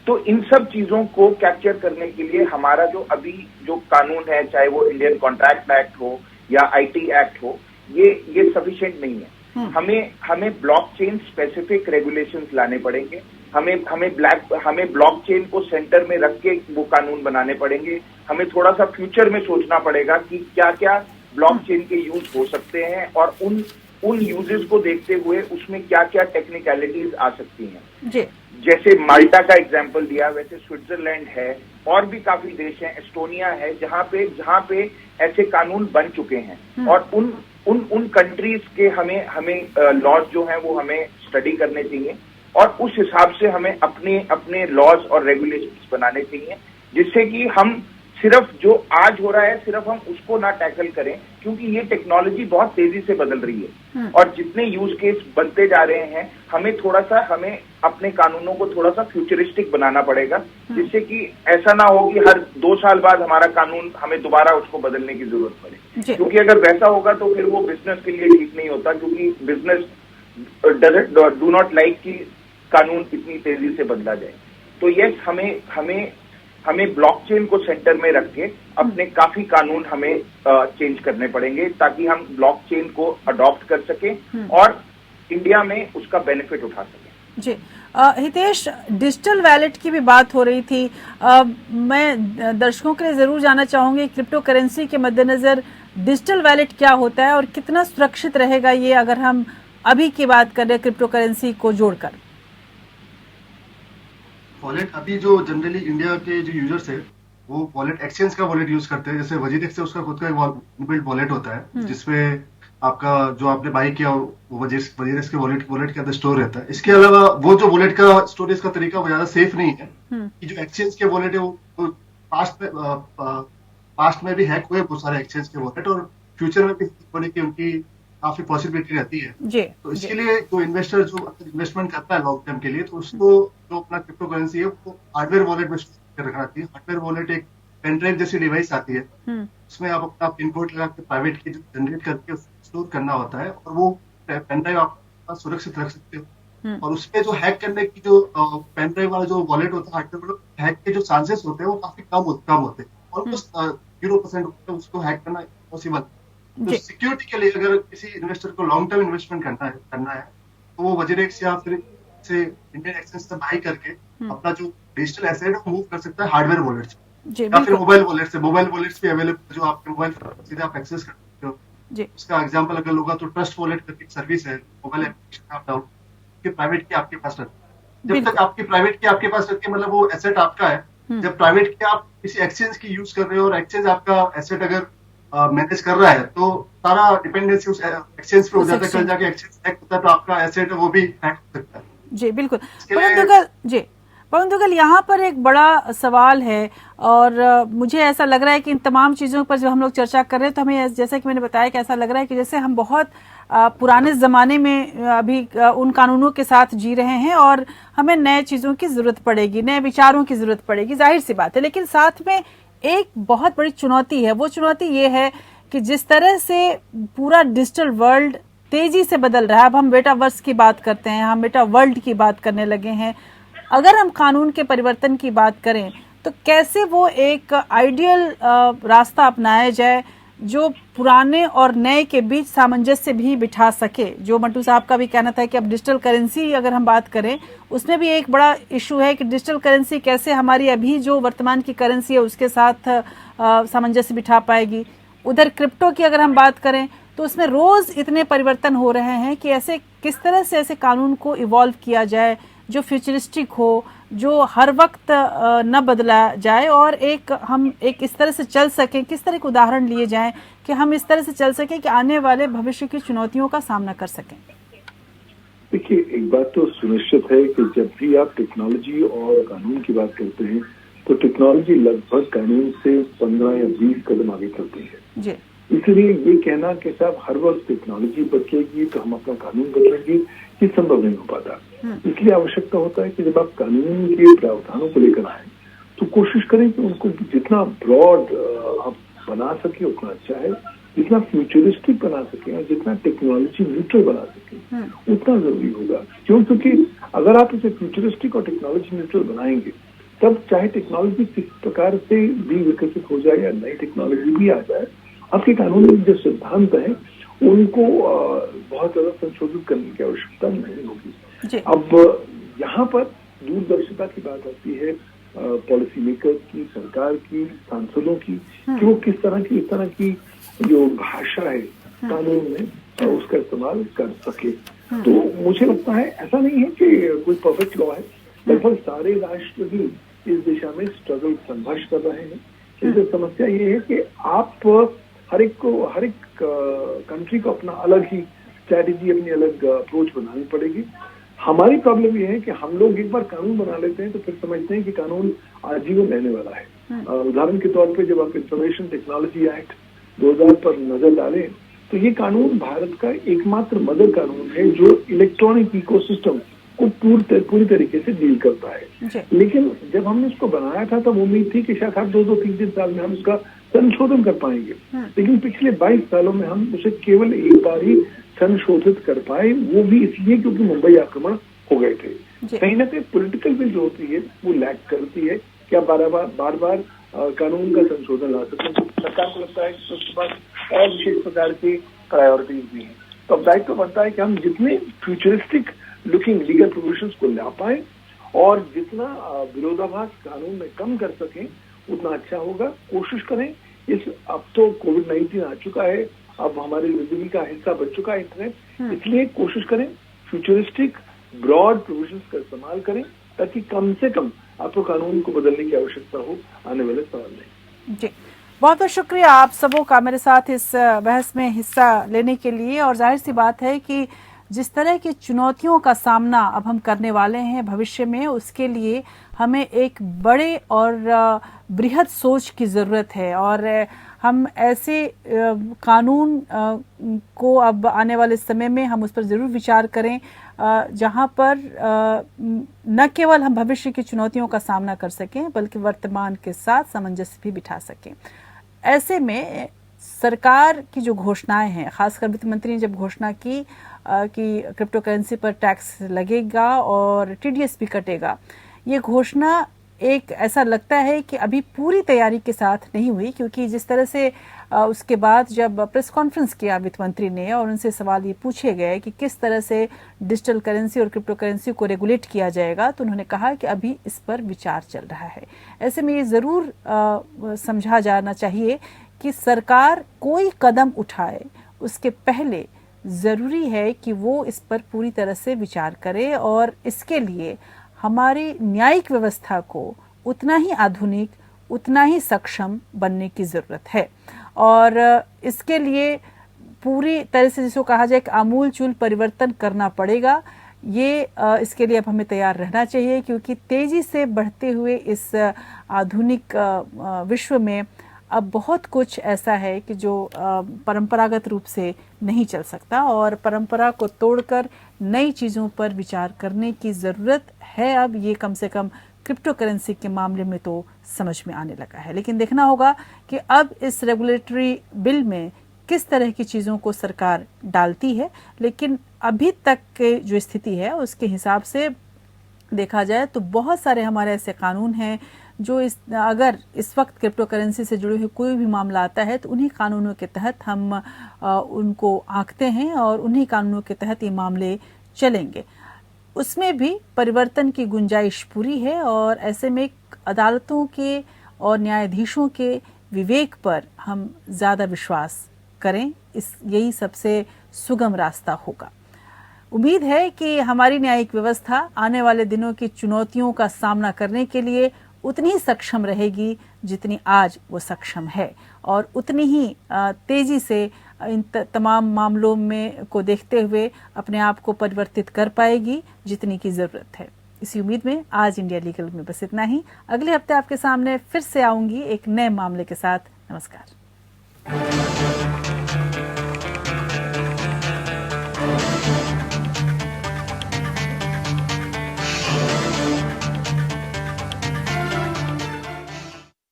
तो इन सब चीजों को कैप्चर करने के लिए हमारा जो अभी जो कानून है, चाहे वो इंडियन कॉन्ट्रैक्ट एक्ट हो या आईटी एक्ट हो, ये सफिशिएंट नहीं है। हमें ब्लॉकचेन स्पेसिफिक रेगुलेशंस लाने पड़ेंगे। हमें ब्लॉकचेन को सेंटर में रख के वो कानून बनाने पड़ेंगे। हमें थोड़ा सा फ्यूचर में सोचना पड़ेगा कि क्या क्या ब्लॉकचेन के यूज हो सकते हैं और उन यूजेस को देखते हुए उसमें क्या क्या टेक्निकलिटीज आ सकती हैं। जी। जैसे माल्टा का एग्जांपल दिया, वैसे स्विट्जरलैंड है और भी काफी देश हैं, एस्टोनिया है, जहां पे ऐसे कानून बन चुके हैं। और उन कंट्रीज के हमें लॉज जो हैं वो हमें स्टडी करने चाहिए और उस हिसाब से हमें अपने लॉज और रेगुलेशंस बनाने चाहिए, जिससे कि हम सिर्फ जो आज हो रहा है सिर्फ हम उसको ना टैकल करें, क्योंकि ये टेक्नोलॉजी बहुत तेजी से बदल रही है और जितने यूज केस बनते जा रहे हैं हमें अपने कानूनों को थोड़ा सा फ्यूचरिस्टिक बनाना पड़ेगा, जिससे कि ऐसा ना हो कि हर 2 साल बाद हमारा कानून हमें दोबारा उसको बदलने की जरूरत पड़े। क्योंकि अगर वैसा होगा तो फिर वो बिजनेस के लिए ठीक नहीं होता, क्योंकि बिजनेस डू नॉट लाइक कि कानून इतनी तेजी से बदला जाए। तो यस, हमें ब्लॉकचेन को सेंटर में रख के अपने काफी कानून हमें चेंज करने पड़ेंगे ताकि हम ब्लॉकचेन को अडॉप्ट कर सकें और इंडिया में उसका बेनिफिट उठा सकें। जी। हितेश, डिजिटल वैलेट की भी बात हो रही थी। मैं दर्शकों के लिए जरूर जानना चाहूंगी क्रिप्टो करेंसी के मद्देनजर डिजिटल वैलेट क्या होता है और कितना सुरक्षित रहेगा ये, अगर हम अभी की बात कर रहे हैं क्रिप्टो करेंसी को जोड़कर? वॉलेट अभी जो जनरली इंडिया के जो यूजर्स है वो वॉलेट एक्सचेंज का वॉलेट यूज करते हैं। जैसे वजीरेक्स से उसका खुद का इनबिल्ट वॉलेट होता है जिसमें आपका जो आपने बाई किया वो वजीरेक्स के वॉलेट के अंदर स्टोर रहता है। इसके अलावा वो जो वॉलेट का स्टोरेज का तरीका वो ज्यादा सेफ नहीं है कि जो एक्सचेंज के वॉलेट है वो पास्ट में भी हैक हुए बहुत सारे एक्सचेंज के वॉलेट और फ्यूचर में भी होने की उनकी काफी पॉसिबिलिटी रहती है। तो इसके लिए जो इन्वेस्टर जो इन्वेस्टमेंट करता है लॉन्ग टर्म के लिए, तो उसको जो अपना क्रिप्टो करेंसी है वो हार्डवेयर वॉलेट में स्टोर रखना चाहिए। हार्डवेयर वॉलेट एक पेन ड्राइव जैसी डिवाइस आती है, उसमें आप अपना पिन कोड लगा के प्राइवेट की जनरेट करके स्टोर करना होता है और वो पेन ड्राइव आप सुरक्षित रख सकते हो। और उसमें जो हैक करने की जो पेन ड्राइव वाला जो वॉलेट होता है, हार्डवेयर हैक के जो चांसेस होते हैं वो काफी कम होते हैं, ऑलमोस्ट 0% होते हैं। उसको हैक करना पॉसिबल। तो सिक्योरिटी के लिए अगर किसी इन्वेस्टर को लॉन्ग टर्म इन्वेस्टमेंट करना है तो वो वजीरेक्स या फिर से इंडियन एक्सचेंज से बाई करके अपना जो डिजिटल एसेट मूव कर सकता है हार्डवेयर वॉलेट से या फिर मोबाइल वॉलेट से। मोबाइल वॉलेट्स भी अवेलेबल जो आपके मोबाइल सीधे आप एक्सेस कर सकते हो। उसका एग्जांपल अगर लोगा तो ट्रस्ट वॉलेट करके सर्विस है, मोबाइल एप्लीकेशन आप डाउनलोड प्राइवेट की आपके पास रहती जब तक आपकी प्राइवेट की आपके पास रहती है, मतलब वो एसेट आपका है। जब प्राइवेट की आप किसी एक्सचेंज की यूज कर रहे हो और एक्सचेंज आपका एसेट अगर मैनेज कर रहा है, तो सारा डिपेंडेंसी उस एक्सचेंज पे हो जाता है। कल जाके एक्सचेंज हैक होता है तो आपका एसेट वो भी हैक हो सकता है। जी बिल्कुल। इसके लिए- पवन दुग्गल, यहाँ पर एक बड़ा सवाल है और मुझे ऐसा लग रहा है कि इन तमाम चीज़ों पर जब हम लोग चर्चा कर रहे हैं तो हमें, जैसे कि मैंने बताया, कि ऐसा लग रहा है कि जैसे हम बहुत पुराने ज़माने में अभी उन कानूनों के साथ जी रहे हैं और हमें नए चीज़ों की ज़रूरत पड़ेगी, नए विचारों की ज़रूरत पड़ेगी, जाहिर सी बात है। लेकिन साथ में एक बहुत बड़ी चुनौती है। वो चुनौती ये है कि जिस तरह से पूरा डिजिटल वर्ल्ड तेजी से बदल रहा है, अब हम मेटावर्स की बात करते हैं, हम मेटा वर्ल्ड की बात करने लगे हैं। अगर हम कानून के परिवर्तन की बात करें तो कैसे वो एक आइडियल रास्ता अपनाया जाए जो पुराने और नए के बीच सामंजस्य भी बिठा सके। जो मंटू साहब का भी कहना था कि अब डिजिटल करेंसी अगर हम बात करें, उसमें भी एक बड़ा इशू है कि डिजिटल करेंसी कैसे हमारी अभी जो वर्तमान की करेंसी है उसके साथ सामंजस्य बिठा पाएगी। उधर क्रिप्टो की अगर हम बात करें तो उसमें रोज इतने परिवर्तन हो रहे हैं कि ऐसे किस तरह से ऐसे कानून को इवॉल्व किया जाए जो फ्यूचरिस्टिक हो, जो हर वक्त न बदला जाए और हम इस तरह से चल सकें। किस तरह के उदाहरण लिए जाएं कि हम इस तरह से चल सकें कि आने वाले भविष्य की चुनौतियों का सामना कर सकें। देखिए, एक बात तो सुनिश्चित है कि जब भी आप टेक्नोलॉजी और कानून की बात करते हैं तो टेक्नोलॉजी लगभग कानून से 15 या 20 कदम आगे चलती है जी। इसलिए ये कहना कि साहब हर वक्त टेक्नोलॉजी बदलेगी तो हम अपना कानून बदलेंगे, ये संभव नहीं हो पाता। इसलिए आवश्यकता होता है कि जब आप कानून के प्रावधानों को लेकर आए तो कोशिश करें कि उनको जितना ब्रॉड आप बना सके उतना अच्छा है, जितना फ्यूचरिस्टिक बना सके और जितना टेक्नोलॉजी न्यूट्रल बना सके उतना जरूरी होगा। क्योंकि अगर आप इसे फ्यूचरिस्टिक और टेक्नोलॉजी न्यूट्रल बनाएंगे तब चाहे टेक्नोलॉजी किस प्रकार से भी विकसित हो जाए या नई टेक्नोलॉजी भी आ जाए, आपके कानून में जो सिद्धांत है उनको बहुत ज्यादा संशोधित करने की आवश्यकता नहीं होगी। अब यहाँ पर दूरदर्शिता की बात आती है पॉलिसी मेकर्स की, सरकार की, सांसदों की, कि वो किस तरह की इस तरह की जो भाषा है कानून में उसका इस्तेमाल कर सके। तो मुझे लगता है ऐसा नहीं है कि कोई परफेक्ट लॉ है, लगभग सारे राष्ट्र ही इस दिशा में स्ट्रगल संघर्ष कर रहे हैं। इससे समस्या ये है कि आप हर एक कंट्री को अपना अलग ही स्ट्रैटेजी, अपनी अलग अप्रोच बनानी पड़ेगी। हमारी प्रॉब्लम ये है कि हम लोग एक बार कानून बना लेते हैं तो फिर समझते हैं कि कानून आजीवन रहने वाला है। उदाहरण के तौर पे जब आप इंफॉर्मेशन टेक्नोलॉजी एक्ट 2000 पर नजर डालें तो ये कानून भारत का एकमात्र मदर कानून है जो इलेक्ट्रॉनिक इकोसिस्टम को पूरी तरीके से डील करता है। लेकिन जब हमने इसको बनाया था तब उम्मीद थी कि शायद हर 2-3 साल में हम इसका संशोधन कर पाएंगे, लेकिन पिछले 22 सालों में हम उसे केवल एक बार ही संशोधित कर पाए, वो भी इसलिए क्योंकि मुंबई आक्रमण हो गए थे। कहीं ना कहीं पॉलिटिकल विल जो होती है वो लैक करती है कि आप बार बार कानून का संशोधन ला सकते हैं। सरकार को लगता है कि उसके पास और विशेष प्रकार की प्रायोरिटीज भी हैं। तो अब दायित्व बनता है कि हम जितने फ्यूचरिस्टिक लुकिंग लीगल प्रोविजंस को ला पाए और जितना विरोधाभास कानून में कम कर सकें उतना अच्छा होगा। कोशिश करें अब तो कोविड-19 आ चुका है, अब हमारी जिंदगी का हिस्सा बन चुका है इंटरनेट, इसलिए कोशिश करें फ्यूचरिस्टिक ब्रॉड प्रोविजंस का इस्तेमाल करें ताकि कम से कम आपको कानून को बदलने की आवश्यकता हो आने वाले समय में। जी, बहुत बहुत शुक्रिया आप सबों का मेरे साथ इस बहस में हिस्सा लेने के लिए। और जाहिर सी बात है कि जिस तरह की चुनौतियों का सामना अब हम करने वाले हैं भविष्य में, उसके लिए हमें एक बड़े और बृहद सोच की ज़रूरत है और हम ऐसे कानून को अब आने वाले समय में हम उस पर ज़रूर विचार करें जहां पर न केवल हम भविष्य की चुनौतियों का सामना कर सकें बल्कि वर्तमान के साथ सामंजस्य भी बिठा सकें। ऐसे में सरकार की जो घोषणाएं हैं, खासकर वित्त मंत्री ने जब घोषणा की कि क्रिप्टो करेंसी पर टैक्स लगेगा और टीडीएस भी कटेगा, ये घोषणा एक ऐसा लगता है कि अभी पूरी तैयारी के साथ नहीं हुई, क्योंकि जिस तरह से उसके बाद जब प्रेस कॉन्फ्रेंस किया वित्त मंत्री ने और उनसे सवाल ये पूछे गए कि किस तरह से डिजिटल करेंसी और क्रिप्टो करेंसी को रेगुलेट किया जाएगा, तो उन्होंने कहा कि अभी इस पर विचार चल रहा है। ऐसे में ये ज़रूर समझा जाना चाहिए कि सरकार कोई कदम उठाए उसके पहले ज़रूरी है कि वो इस पर पूरी तरह से विचार करे और इसके लिए हमारी न्यायिक व्यवस्था को उतना ही आधुनिक, उतना ही सक्षम बनने की जरूरत है। और इसके लिए पूरी तरह से जिसको कहा जाए एक आमूलचूल परिवर्तन करना पड़ेगा। ये इसके लिए अब हमें तैयार रहना चाहिए, क्योंकि तेजी से बढ़ते हुए इस आधुनिक विश्व में अब बहुत कुछ ऐसा है कि जो परंपरागत रूप से नहीं चल सकता, और परंपरा को तोड़कर नई चीज़ों पर विचार करने की ज़रूरत है। अब ये कम से कम क्रिप्टो करेंसी के मामले में तो समझ में आने लगा है। लेकिन देखना होगा कि अब इस रेगुलेटरी बिल में किस तरह की चीज़ों को सरकार डालती है। लेकिन अभी तक के जो स्थिति है उसके हिसाब से देखा जाए तो बहुत सारे हमारे ऐसे कानून हैं जो अगर इस वक्त क्रिप्टो करेंसी से जुड़े हुए कोई भी मामला आता है तो उन्हीं कानूनों के तहत हम उनको आंकते हैं और उन्हीं कानूनों के तहत ये मामले चलेंगे। उसमें भी परिवर्तन की गुंजाइश पूरी है, और ऐसे में अदालतों के और न्यायाधीशों के विवेक पर हम ज़्यादा विश्वास करें। यही सबसे सुगम रास्ता होगा। उम्मीद है कि हमारी न्यायिक व्यवस्था आने वाले दिनों की चुनौतियों का सामना करने के लिए उतनी ही सक्षम रहेगी जितनी आज वो सक्षम है, और उतनी ही तेजी से इन तमाम मामलों में को देखते हुए अपने आप को परिवर्तित कर पाएगी जितनी की ज़रूरत है। इसी उम्मीद में आज इंडिया लीगल में बस इतना ही। अगले हफ्ते आपके सामने फिर से आऊंगी एक नए मामले के साथ। नमस्कार।